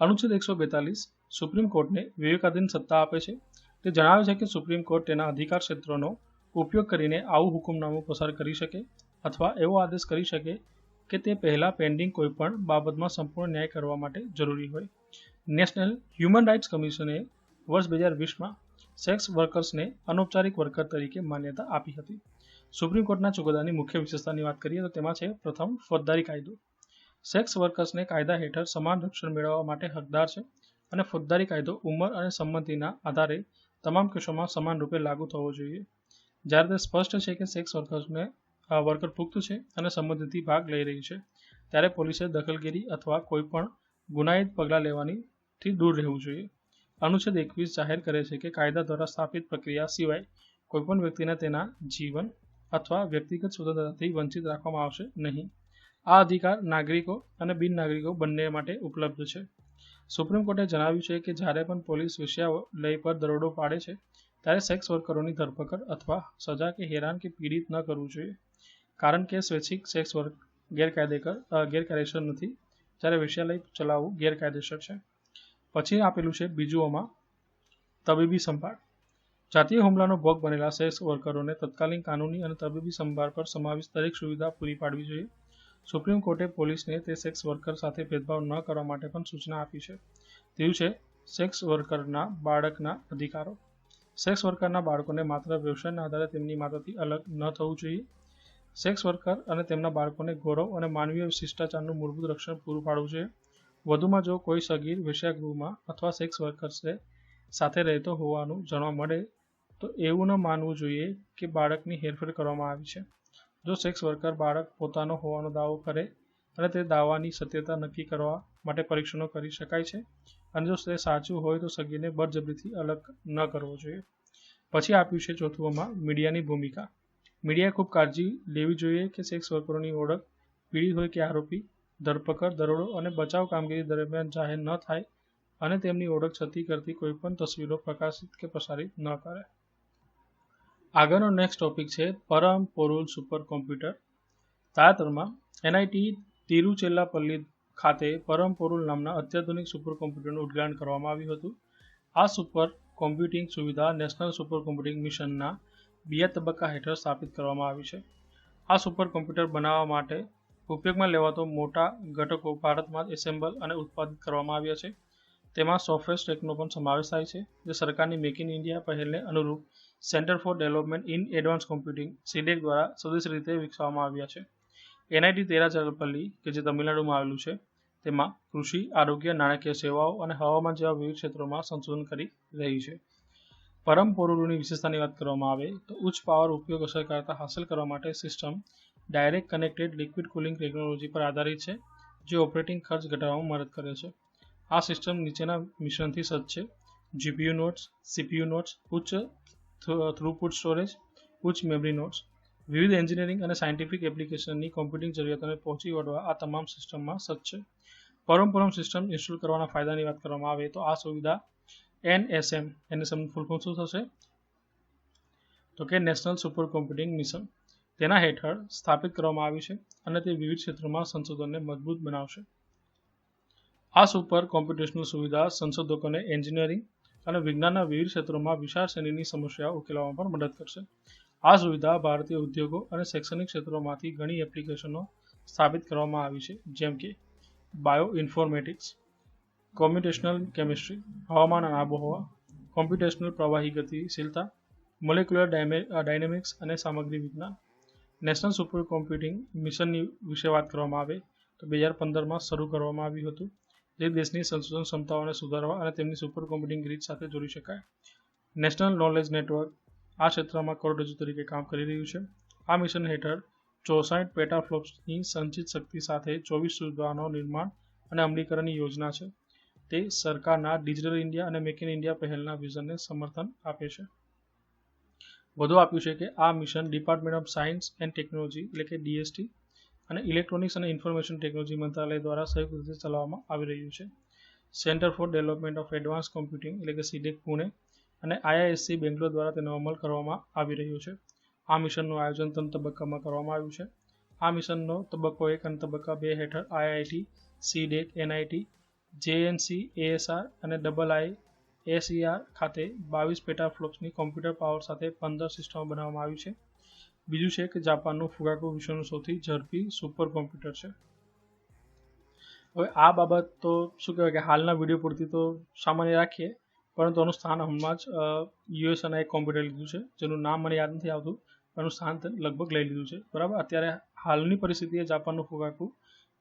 અનુચ્છેદ 142 સુપ્રીમ કોર્ટને વિવેકાધીન સત્તા આપે છે. તે જણાવે છે કે સુપ્રીમ કોર્ટ તેના અધિકાર ક્ષેત્રોનો ઉપયોગ કરીને આવું હુકમનામું પસાર કરી શકે અથવા એવો આદેશ કરી શકે કે તે પહેલાં પેન્ડિંગ કોઈપણ બાબતમાં સંપૂર્ણ ન્યાય કરવા માટે જરૂરી હોય. નેશનલ હ્યુમન રાઇટ્સ કમિશને વર્ષ 2020માં સેક્સ વર્કર્સને અનૌપચારિક વર્કર તરીકે માન્યતા આપી હતી. સુપ્રીમ કોર્ટના ચુકાદાની મુખ્ય વિશેષતાની વાત કરીએ તો તેમાં છે પ્રથમ, ફોજદારી કાયદો. સેક્સ વર્કર્સને કાયદા હેઠળ સમાન રક્ષણ મેળવવા માટે હકદાર છે અને ફોજદારી કાયદો ઉંમર અને સંમતિના આધારે તમામ કેસોમાં સમાન રૂપે લાગુ થવો જોઈએ. જ્યારે તે સ્પષ્ટ છે કે સેક્સ વર્કર પુખ્ત છે અને સંમતિથી ભાગ લઈ રહી છે, ત્યારે પોલીસે દખલગીરી અથવા કોઈપણ ગુનાહિત પગલાં લેવાથી દૂર રહેવું જોઈએ. અનુચ્છેદ 21 જાહેર કરે છે કે કાયદા દ્વારા સ્થાપિત પ્રક્રિયા સિવાય કોઈપણ વ્યક્તિને તેના જીવન અથવા વ્યક્તિગત સ્વતંત્રતાથી વંચિત રાખવામાં આવશે નહીં. આ અધિકાર નાગરિકો અને બિન નાગરિકો બંને માટે ઉપલબ્ધ છે. સુપ્રીમ કોર્ટે જણાવ્યું છે કે જ્યારે પણ પોલીસ વેશ્યાલય પર દરોડો પાડે છે ત્યારે સેક્સ વર્કરોની ધરપકડ અથવા સજા કે હેરાન કે પીડિત ન કરવું જોઈએ, કારણ કે સ્વૈચ્છિક સેક્સ વર્ક ગેરકાયદેસર નથી, જ્યારે વેશ્યાલય ચલાવવું ગેરકાયદેસર છે. પછી આપેલું છે બીજુઓમાં તબીબી સંભાળ. જાતીય હુમલાનો ભોગ બનેલા સેક્સ વર્કરોને તત્કાલીન કાનૂની અને તબીબી સંભાળ પર સમાવિષ્ટ દરેક સુવિધા પૂરી પાડવી જોઈએ. સુપ્રીમ કોર્ટે પોલીસને તે સેક્સ વર્કર સાથે ભેદભાવ ન કરવા માટે પણ સૂચના આપી છે. તેવું છે સેક્સ વર્કરના બાળકના અધિકારો. સેક્સ વર્કરના બાળકોને માત્ર વ્યવસાયના આધારે તેમની માતાથી અલગ ન થવું જોઈએ. સેક્સ વર્કર અને તેમના બાળકોને ગૌરવ અને માનવીય શિષ્ટાચારનું મૂળભૂત રક્ષણ પૂરું પાડવું જોઈએ. વધુમાં જો કોઈ સગીર વેશ્યાગૃહમાં અથવા સેક્સ વર્કર્સ સાથે રહેતો હોવાનું જાણવા મળે તો એવું ન માનવું જોઈએ કે બાળકની હેરફેર કરવામાં આવી છે. જો સેક્સ વર્કર બાળક પોતાનો હોવાનો દાવો કરે અને તે દાવાની સત્યતા નક્કી કરવા માટે પરીક્ષણો કરી શકાય છે, અને જો તે સાચું હોય તો સગીરને બળજબરીથી અલગ ન કરવો જોઈએ. પછી આપ્યું છે ચોથુંમાં મીડિયાની ભૂમિકા. મીડિયાએ ખૂબ કાળજી લેવી જોઈએ કે સેક્સ વર્કરોની ઓળખ, પીડિત હોય કે આરોપી, ધરપકડ, દરોડો અને બચાવ કામગીરી દરમિયાન જાહેર ન થાય અને તેમની ઓળખ છતી કરતી કોઈપણ તસવીરો પ્રકાશિત કે પ્રસારિત ન કરે. આગળનો નેક્સ્ટ ટોપિક છે પરમ પોરુલ સુપર કોમ્પ્યુટર. તાજેતરમાં એનઆઈટી તિરુચિરાપલ્લી ખાતે પરમ પોરુલ નામના અત્યાધુનિક સુપર કોમ્પ્યુટરનું ઉદ્ઘાટન કરવામાં આવ્યું હતું. આ સુપર કોમ્પ્યુટિંગ સુવિધા નેશનલ સુપર કોમ્પ્યુટિંગ મિશનના બીજા તબક્કા હેઠળ સ્થાપિત કરવામાં આવી છે. આ સુપર કોમ્પ્યુટર બનાવવા માટે ઉપયોગમાં લેવાતો મોટા ઘટકો ભારતમાં જ એસેમ્બલ અને ઉત્પાદિત કરવામાં આવ્યા છે. તેમાં સોફ્ટવેર સ્ટેકનો પણ સમાવેશ થાય છે, જે સરકારની મેક ઇન ઇન્ડિયા પહેલને અનુરૂપ centre for development in advanced computing CDAC દ્વારા સ્વદેશી રીતે વિકસાવવામાં આવ્યા છે. એનઆઈટી તિરુચિરાપલ્લી, કે જે તમિલનાડુમાં આવેલું છે, તેમાં કૃષિ, આરોગ્ય, નાણાકીય સેવાઓ અને હવામાન જેવા વિવિધ ક્ષેત્રોમાં સંશોધન કરી રહી છે. પરમ પોરુલની વિશેષતાની વાત કરવામાં આવે તો ઉચ્ચ પાવર ઉપયોગ અસરકારકતા હાંસલ કરવા માટે system direct connected liquid cooling technology પર આધારિત છે, જે ઓપરેટિંગ ખર્ચ ઘટાડવામાં મદદ કરે છે. આ સિસ્ટમ નીચેના મિશ્રણથી સજ્જ છે: જીપીયુ નોડ્સ, સીપીયુ નોડ્સ, ઉચ્ચ થ્રુપુટ સ્ટોરેજ, ઉચ્ચ મેમરી નોડ્સ. વિવિધ એન્જિનિયરિંગ અને સાયન્ટિફિક એપ્લિકેશનની કોમ્પ્યુટિંગ જરૂરિયાતોને પહોંચી વળવા આ તમામ સિસ્ટમમાં સજ્જ છે. પરમ પોરુલ સિસ્ટમ ઇન્સ્ટોલ કરવાના ફાયદાની વાત કરવામાં આવે તો આ સુવિધા NSM ફૂલ ફોર્મ શું થશે તો કે નેશનલ સુપર કોમ્પ્યુટિંગ મિશન તેના હેઠળ સ્થાપિત કરવામાં આવી છે, અને તે વિવિધ ક્ષેત્રોમાં સંશોધનને મજબૂત બનાવશે. આ સુપર કોમ્પ્યુટેશનલ સુવિધા સંશોધકોને એન્જિનિયરિંગ અને વિજ્ઞાનના વિવિધ ક્ષેત્રોમાં વિશાળ શ્રેણીની સમસ્યાઓ ઉકેલવામાં પણ મદદ કરશે. આ સુવિધા ભારતીય ઉદ્યોગો અને શૈક્ષણિક ક્ષેત્રોમાંથી ઘણી એપ્લિકેશનો સ્થાપિત કરવામાં આવી છે, જેમ કે બાયો ઇન્ફોર્મેટિક્સ, કોમ્પ્યુટેશનલ કેમિસ્ટ્રી, હવામાન અને આબોહવા, કોમ્પ્યુટેશનલ પ્રવાહી ગતિશીલતા, મોલેક્યુલર ડાયનેમિક્સ અને સામગ્રી વિજ્ઞાન. નેશનલ સુપર કોમ્પ્યુટિંગ મિશનની વિશે વાત કરવામાં આવે તો 2015માં શરૂ કરવામાં આવ્યું હતું, જે દેશની સંશોધન ક્ષમતાઓને સુધારવા અને તેમની સુપર કોમ્પ્યુટિંગ ગ્રીડ સાથે જોડી શકાય. નેશનલ નોલેજ નેટવર્ક આ ક્ષેત્રમાં કરોડરજ્જુ તરીકે કામ કરી રહ્યું છે. આ મિશન હેઠળ 64 પેટાફ્લોપ્સની સંચિત શક્તિ સાથે 24 સુવિધાઓનું નિર્માણ અને અમલીકરણની યોજના છે. તે સરકારના ડિજિટલ ઇન્ડિયા અને મેક ઇન ઇન્ડિયા પહેલના વિઝનને સમર્થન આપે છે. વધુ આપ્યું છે કે આ mission department of science and technology એટલે કે DST અને ઇલેક્ટ્રોનિક્સ અને ઇન્ફોર્મેશન ટેકનોલોજી મંત્રાલય દ્વારા સંયુક્ત રીતે ચલાવવામાં આવી રહ્યું છે. Centre for development of advance computing એટલે કે સીડેક પુણે અને IISc બેંગ્લોર દ્વારા તેનો અમલ કરવામાં આવી રહ્યો છે. આ મિશનનું આયોજન 3 તબક્કામાં કરવામાં આવ્યું છે. આ મિશનનો તબક્કો 1 અને તબક્કા 2 હેઠળ IIT, સીડેક, NIT, JNC, ASR અને IISER ખાતે 22 પેટાફ્લોપ્સની કોમ્પ્યુટર પાવર સાથે 15 સિસ્ટમો બનાવવામાં આવી છે. બીજું છે કે જાપાનનું ફુગાકુ વિશ્વનું સૌથી ઝડપી સુપર કોમ્પ્યુટર છે. હવે આ બાબત તો શું કહેવાય કે હાલના વિડીયો પૂરતી તો સામાન્ય રાખીએ, પરંતુ આનું સ્થાન હમણાં જ યુએસએના એક કોમ્પ્યુટર લીધું છે, જેનું નામ મને યાદ નથી આવતું, એનું સ્થાન લગભગ લઈ લીધું છે. બરાબર, અત્યારે હાલની પરિસ્થિતિએ જાપાનનું ફુગાકુ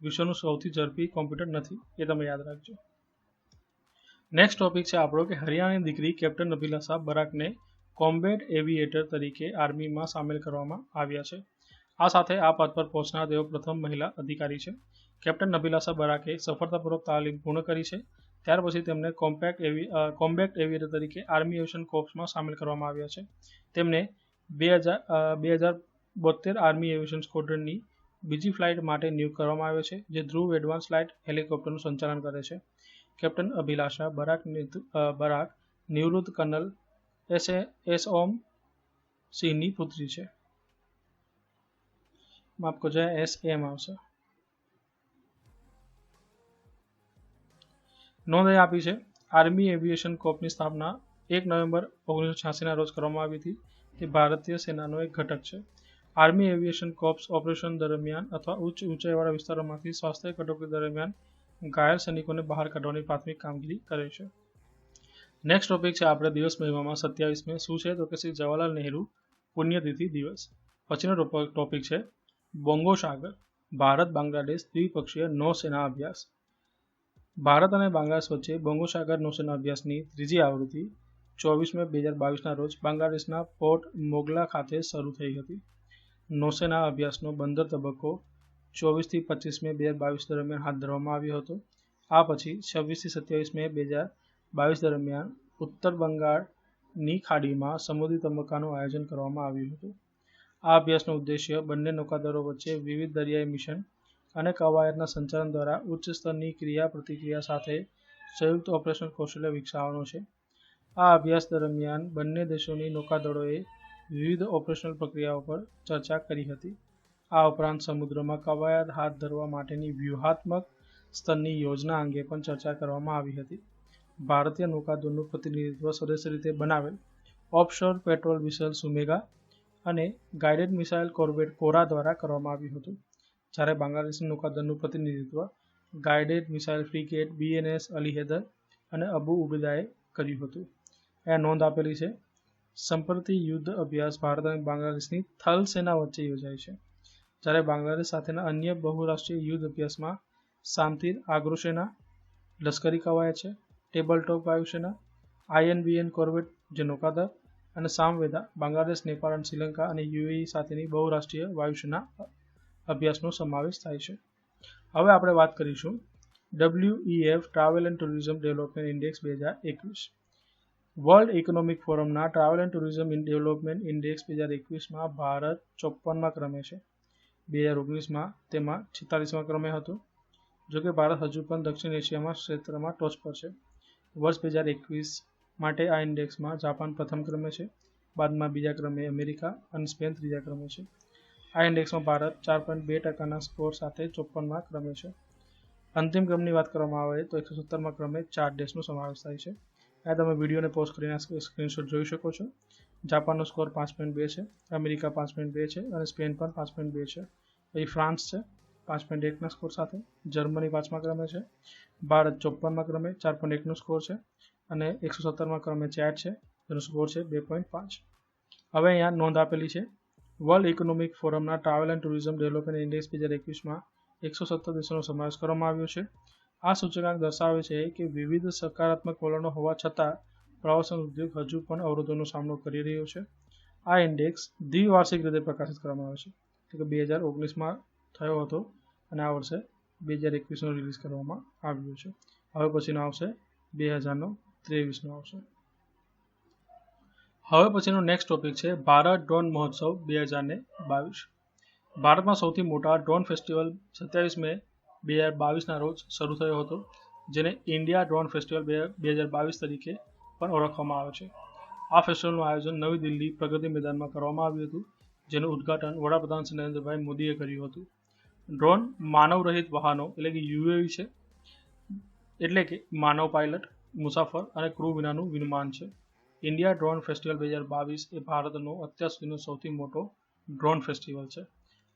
વિશ્વનું સૌથી ઝડપી કોમ્પ્યુટર નથી, એ તમે યાદ રાખજો. નેક્સ્ટ ટોપિક છે આપણો કે હરિયાણાની દીકરી કેપ્ટન અભિલાષા બરાકને કોમ્બેટ એવિએટર તરીકે આર્મીમાં સામેલ કરવામાં આવ્યા છે. આ સાથે આ પદ પર પહોંચનાર તેઓ પ્રથમ મહિલા અધિકારી છે. કેપ્ટન અભિલાષા બરાકે સફળતાપૂર્વક તાલીમ પૂર્ણ કરી છે. ત્યાર પછી તેમને કોમ્બેટ એવિએટર તરીકે આર્મી એવિએશન કોર્પ્સમાં સામેલ કરવામાં આવ્યા છે. તેમને 2072 આર્મી એવિએશન સ્ક્વોડ્રનની બીજી ફ્લાઇટ માટે નિયુક્ત કરવામાં આવ્યો છે, જે ધ્રુવ એડવાન્સ લાઇટ હેલિકોપ્ટરનું સંચાલન કરે છે. કેપ્ટન અભિલાષા બરાક નિવૃત્ત કર્નલ SOM સિંહની પુત્રી છે. માફ કરજો, SM આવશે. નોંધ આપી છે આર્મી એવિએશન કોર્પ્સની સ્થાપના 1 નવેમ્બર 1986ના રોજ કરવામાં આવી હતી. તે ભારતીય સેનાનો એક ઘટક છે. આર્મી એવિએશન કોર્પ્સ ઓપરેશન દરમિયાન અથવા ઉચ્ચ ઊંચાઈવાળા વિસ્તારોમાંથી સ્વાસ્થ્ય કટોકટી દરમિયાન ઘાયલ સૈનિકોને બહાર કાઢવાની પ્રાથમિક કામગીરી કરે છે. નેક્સ્ટ ટોપિક છે આપણે દિવસ મહિમામાં 27 મે શું છે તો કે શ્રી જવાહરલાલ નહેરુ પુણ્યતિથિ દિવસ. પછીનો ટોપિક છે બોંગો સાગર ભારત બાંગ્લાદેશ દ્વિપક્ષીય નૌસેના અભ્યાસ. ભારત અને બાંગ્લાદેશ વચ્ચે બોંગો સાગર નૌસેના અભ્યાસની ત્રીજી આવૃત્તિ 24 મે 2022ના રોજ બાંગ્લાદેશના પોર્ટ મોગલા ખાતે શરૂ થઈ હતી. નૌસેના અભ્યાસનો 15 તબક્કો 24 થી 25 મે 2022 દરમિયાન હાથ ધરવામાં આવ્યો હતો. આ પછી 26 થી 27 મે 2022 દરમિયાન ઉત્તર બંગાળની ખાડીમાં સમુદ્રી તબક્કાનું આયોજન કરવામાં આવ્યું હતું. આ અભ્યાસનો ઉદ્દેશ્ય બંને નૌકાદળો વચ્ચે વિવિધ દરિયાઈ મિશન અને કવાયતના સંચાલન દ્વારા ઉચ્ચ સ્તરની ક્રિયા પ્રતિક્રિયા સાથે સંયુક્ત ઓપરેશનલ કૌશલ્ય વિકસાવવાનો છે. આ અભ્યાસ દરમિયાન બંને દેશોની નૌકાદળોએ વિવિધ ઓપરેશનલ પ્રક્રિયાઓ પર ચર્ચા કરી હતી. આ ઉપરાંત સમુદ્રમાં કવાયત હાથ ધરવા માટેની વ્યૂહાત્મક સ્તરની યોજના અંગે પણ ચર્ચા કરવામાં આવી હતી. ભારતીય નૌકાદળનું પ્રતિનિધિત્વ સ્વદેશી રીતે બનાવેલ ઓફશોર પેટ્રોલ વેસલ સુમેગા અને ગાઇડેડ મિસાઇલ કોર્વેટ કોરા દ્વારા કરવામાં આવ્યું હતું, જ્યારે બાંગ્લાદેશની નૌકાદળનું પ્રતિનિધિત્વ guided missile frigate BNS Ali Haider અને અબુ ઉબેદાએ કર્યું હતું. અહીંયા નોંધ આપેલી છે. સંપ્રતિ યુદ્ધ અભ્યાસ ભારત અને બાંગ્લાદેશની થલ સેના વચ્ચે યોજાય છે, જ્યારે બાંગ્લાદેશ સાથેના અન્ય બહુરાષ્ટ્રીય યુદ્ધ અભ્યાસમાં શામતીર આગ્રો સેના, લશ્કરી કવાયત છે, ટેબલ ટોપ વાયુસેના, INBN કોર્વેટ જે નૌકાદળ અને સામવેદા બાંગ્લાદેશ, નેપાળ અને શ્રીલંકા અને UAE સાથેની બહુરાષ્ટ્રીય વાયુસેના અભ્યાસનો સમાવેશ થાય છે. હવે આપણે વાત કરીશું WEF travel and tourism development index 2021. World economic ફોરમના travel and tourism development index 2021માં ભારત 54મા ક્રમે છે. 2019માં તેમાં 46મા ક્રમે હતું. જોકે ભારત હજુ પણ દક્ષિણ એશિયામાં ક્ષેત્રમાં ટોચ પર છે. વર્ષ 2021 માટે આ ઇન્ડેક્સમાં જાપાન પ્રથમ ક્રમે છે, બાદમાં બીજા ક્રમે અમેરિકા અને સ્પેન ત્રીજા ક્રમે છે. આ ઇન્ડેક્સમાં ભારત 4.2% સ્કોર સાથે 54મા ક્રમે છે. અંતિમ ક્રમની વાત કરવામાં આવે તો 117મા ક્રમે 4 દેશનો સમાવેશ થાય છે. આ તમે વિડીયોને પોઝ કરીને સ્ક્રીનશોટ જોઈ શકો છો. જાપાનનો સ્કોર 5.2 છે, અમેરિકા 5.2 છે અને સ્પેન પણ 5.2 છે. પછી ફ્રાન્સ છે 5.1ના સ્કોર સાથે, જર્મની 5મા ક્રમે છે, ભારત 54મા ક્રમે 4.1નો સ્કોર છે અને 117મા ક્રમે ચેટ છે, જેનો સ્કોર છે 2.5. હવે અહીંયા નોંધ આપેલી છે. વર્લ્ડ ઇકોનોમિક ફોરમના travel and tourism development index 2021માં 117 દેશોનો સમાવેશ કરવામાં આવ્યો છે. આ સૂચકાંક દર્શાવે છે કે વિવિધ સકારાત્મક વલણો હોવા છતાં પ્રવાસન ઉદ્યોગ હજુ પણ અવરોધોનો સામનો કરી રહ્યો છે. આ ઇન્ડેક્સ દ્વિવાર્ષિક રીતે પ્રકાશિત કરવામાં આવે છે, એટલે કે 2019માં થયો હતો અને આ વર્ષે 2021નો રિલીઝ કરવામાં આવ્યો છે. હવે પછીનો આવશે 2023નો આવશે. હવે પછીનો નેક્સ્ટ ટોપિક છે ભારત ડ્રોન મહોત્સવ 2022. ભારતમાં સૌથી મોટા ડ્રોન ફેસ્ટિવલ 27 મે 2022ના રોજ શરૂ થયો હતો, જેને ઇન્ડિયા ડ્રોન ફેસ્ટિવલ 2022 તરીકે પણ ઓળખવામાં આવે છે. આ ફેસ્ટિવલનું આયોજન નવી દિલ્હી પ્રગતિ મેદાનમાં કરવામાં આવ્યું હતું, જેનું ઉદ્ઘાટન વડાપ્રધાન શ્રી નરેન્દ્રભાઈ મોદીએ કર્યું હતું. ડ્રોન માનવરહિત વાહનો એટલે કે UAV છે, એટલે કે માનવ પાયલટ, મુસાફર અને ક્રૂ વિનાનું વિમાન છે. ઇન્ડિયા ડ્રોન ફેસ્ટિવલ 2022 એ ભારતનો અત્યાર સુધીનો સૌથી મોટો ડ્રોન ફેસ્ટિવલ છે.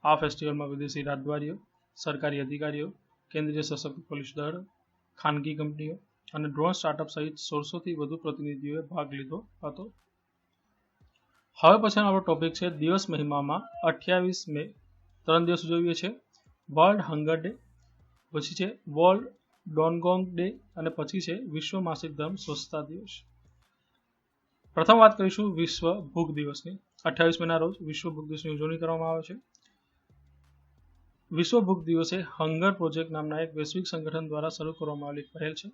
આ ફેસ્ટિવલમાં વિદેશી રાજદ્વારીઓ, સરકારી અધિકારીઓ, કેન્દ્રીય સશસ્ત્ર પોલીસ દળ, ખાનગી કંપનીઓ અને ડ્રોન સ્ટાર્ટઅપ સહિત 1600થી વધુ પ્રતિનિધિઓએ ભાગ લીધો હતો. હવે પછીનો આપણો ટોપિક છે દિવસ મહિમામાં 28 મે 3 દિવસ ઉજવીએ છીએ. વર્લ્ડ હંગર ડે, પછી છે વર્લ્ડ ડોનગોંગ ડે અને પછી છે વિશ્વ માસિક ધર્મ સ્વચ્છતા દિવસ. પ્રથમ વાત કરીશું વિશ્વ ભૂખ દિવસની. 28 મેના રોજ વિશ્વ ભૂખ દિવસની ઉજવણી કરવામાં આવે છે. વિશ્વ ભૂખ દિવસે હંગર પ્રોજેક્ટ નામના એક વૈશ્વિક સંગઠન દ્વારા શરૂ કરવામાં આવેલી પહેલ છે.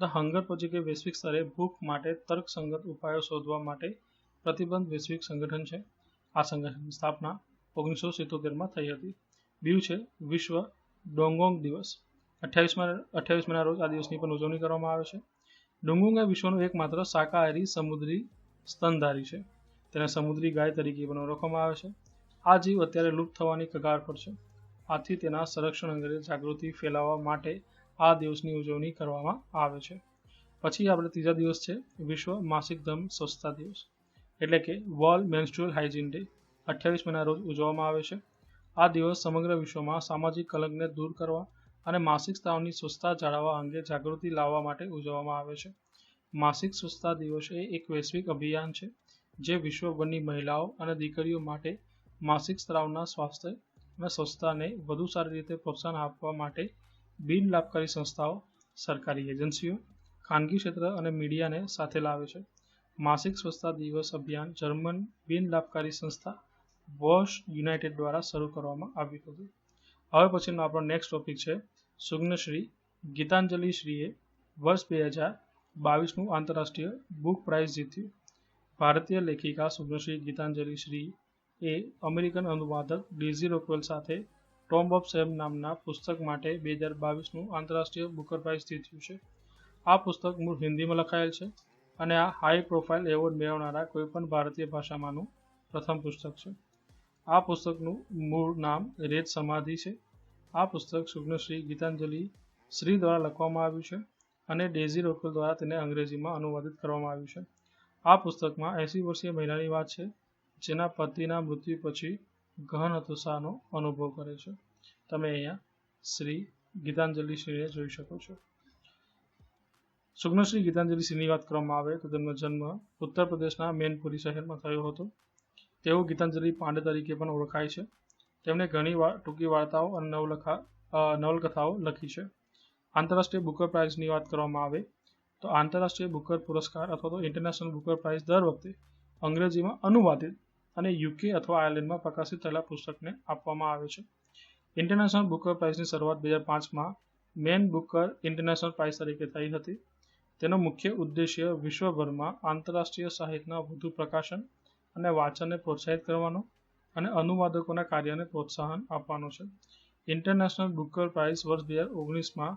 ધ હંગર પ્રોજેક્ટ એ વૈશ્વિક સ્તરે ભૂખ માટે તર્કસંગત ઉપાયો શોધવા માટે પ્રતિબદ્ધ વૈશ્વિક સંગઠન છે. આ સંગઠનની સ્થાપના 1977માં થઈ હતી. બીજું છે વિશ્વ ડોંગોંગ દિવસ. 28 મેના રોજ આ દિવસની પણ ઉજવણી કરવામાં આવે છે. ડુંગુંગ એ વિશ્વનું એકમાત્ર શાકાહારી સમુદ્રી સ્તનધારી છે. તેને સમુદ્રી ગાય તરીકે પણ ઓળખવામાં આવે છે. આ જીવ અત્યારે લુપ્ત થવાની કગાર પર છે. આથી તેના સંરક્ષણ અંગે જાગૃતિ ફેલાવવા માટે આ દિવસની ઉજવણી કરવામાં આવે છે. પછી આપણે ત્રીજા દિવસ છે વિશ્વ માસિક ધર્મ સ્વચ્છતા દિવસ, એટલે કે વર્લ્ડ મેન્સ્ટ્રુઅલ હાઇજીન ડે. 28 મેના રોજ ઉજવવામાં આવે છે. આ દિવસ સમગ્ર વિશ્વમાં સામાજિક કલંકને દૂર કરવા અને માસિક સ્ત્રાવની સ્વચ્છતા જાળવવા અંગે જાગૃતિ લાવવા માટે ઉજવવામાં આવે છે. માસિક સ્વચ્છતા દિવસ એ એક વૈશ્વિક અભિયાન છે જે વિશ્વભરની મહિલાઓ અને દીકરીઓ માટે માસિક સ્ત્રાવના સ્વાસ્થ્ય અને સ્વચ્છતાને વધુ સારી રીતે પ્રોત્સાહન આપવા માટે બિન લાભકારી સંસ્થાઓ, સરકારી એજન્સીઓ, ખાનગી ક્ષેત્ર અને મીડિયાને સાથે લાવે છે. માસિક સ્વચ્છતા દિવસ અભિયાન જર્મન બિન લાભકારી સંસ્થા વોશ યુનાઇટેડ દ્વારા શરૂ કરવામાં આવ્યું હતું. હવે પછીનો આપણો નેક્સ્ટ ટોપિક છે સુગ્નશ્રી ગીતાંજલિ શ્રીએ વર્ષ 2022નું આંતરરાષ્ટ્રીય બુક પ્રાઇઝ જીત્યું. ભારતીય લેખિકા સુગ્નશ્રી ગીતાંજલિ શ્રી એ અમેરિકન અનુવાદક ડેઝી રોકવેલ સાથે ટોમ્બ ઓફ સેમ નામના પુસ્તક માટે 2022નું આંતરરાષ્ટ્રીય બુકર પ્રાઇઝ જીત્યું છે. આ પુસ્તક મૂળ હિન્દીમાં લખાયેલ છે અને આ હાઈ પ્રોફાઇલ એવોર્ડ મેળવનારા કોઈપણ ભારતીય ભાષામાંનું પ્રથમ પુસ્તક છે. આ પુસ્તકનું મૂળ નામ રેત સમાધિ છે. આ પુસ્તક સુગ્નશ્રી ગીતાંજલિ શ્રી દ્વારા લખવામાં આવ્યું છે અને ડેઝી રોકવેલ દ્વારા તેને અંગ્રેજીમાં અનુવાદિત કરવામાં આવ્યું છે. આ પુસ્તકમાં 80 વર્ષીય મહિલાની વાત છે જેના પતિના મૃત્યુ પછી ગહન હતોત્સાહનો અનુભવ કરે છે. તમે અહીંયા શ્રી ગીતાંજલિ શ્રીને જોઈ શકો છો. સુગ્નશ્રી ગીતાંજલિ શ્રીની વાત કરવામાં આવે તો તેમનો જન્મ ઉત્તર પ્રદેશના મેનપુરી શહેરમાં થયો હતો. તેઓ ગીતાંજલિ પાંડે તરીકે પણ ઓળખાય છે. તેમણે ઘણી ટૂંકી વાર્તાઓ અને નવલકથાઓ લખી છે. આંતરરાષ્ટ્રીય બુકર પ્રાઇઝની વાત કરવામાં આવે તો આંતરરાષ્ટ્રીય બુકર પુરસ્કાર અથવા તો ઇન્ટરનેશનલ બુકર પ્રાઇઝ દર વખતે અંગ્રેજીમાં અનુવાદિત અને યુકે અથવા આયર્લેન્ડમાં પ્રકાશિત થયેલા પુસ્તકને આપવામાં આવે છે. ઇન્ટરનેશનલ બુકર પ્રાઇઝની શરૂઆત 2005માં મેન બુકર ઇન્ટરનેશનલ પ્રાઇઝ તરીકે થઈ હતી. તેનો મુખ્ય ઉદ્દેશ્ય વિશ્વભરમાં આંતરરાષ્ટ્રીય સાહિત્યના વધુ પ્રકાશન અને વાંચનને પ્રોત્સાહિત કરવાનો અને અનુવાદકોના કાર્યને પ્રોત્સાહન આપવાનો છે. ઇન્ટરનેશનલ બુકર પ્રાઇઝ વર્ષ 2019માં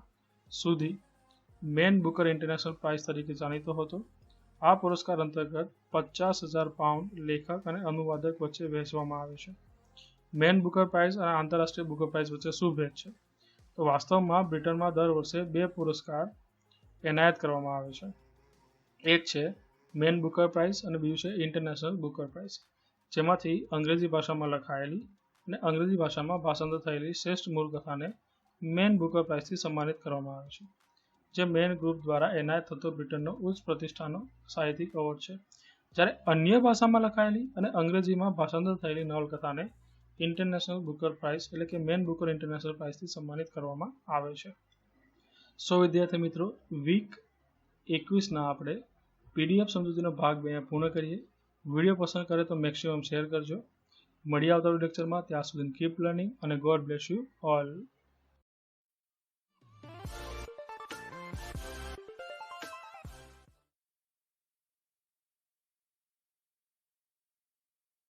સુધી મેન બુકર ઇન્ટરનેશનલ પ્રાઇઝ તરીકે જાણીતો હતો. આ પુરસ્કાર અંતર્ગત £50,000 લેખક અને અનુવાદક વચ્ચે વહેંચવામાં આવે છે. મેન બુકર પ્રાઇઝ અને આંતરરાષ્ટ્રીય બુકર પ્રાઇઝ વચ્ચે શું ભેદ છે? તો વાસ્તવમાં બ્રિટનમાં દર વર્ષે 2 પુરસ્કાર એનાયત કરવામાં આવે છે. એક છે મેન બુકર પ્રાઇઝ અને બીજું છે ઇન્ટરનેશનલ બુકર પ્રાઇઝ, જેમાંથી અંગ્રેજી ભાષામાં લખાયેલી અને અંગ્રેજી ભાષામાં ભાષાંતર થયેલી શ્રેષ્ઠ મૂળકથાને મેન બુકર પ્રાઇઝથી સન્માનિત કરવામાં આવે છે, જે મેન ગ્રુપ દ્વારા એનાયત થતો બ્રિટનનો ઉચ્ચ પ્રતિષ્ઠાનો સાહિત્યિક એવોર્ડ છે. જ્યારે અન્ય ભાષામાં લખાયેલી અને અંગ્રેજીમાં ભાષાંતર થયેલી નવલકથાને ઇન્ટરનેશનલ બુકર પ્રાઇઝ એટલે કે મેન બુકર ઇન્ટરનેશનલ પ્રાઇઝથી સન્માનિત કરવામાં આવે છે. સો વિદ્યાર્થી મિત્રો, વીક 21ના આપણે PDF સમજૂતીનો ભાગ 2 પૂર્ણ કરીએ. વિડીયો પસંદ કરે તો મેક્સિમમ શેર કરજો. મળી આવતા લેક્ચરમાં. ત્યાં સુધી કીપ લર્નિંગ અને ગોડ બ્લેસ યુ ઓલ.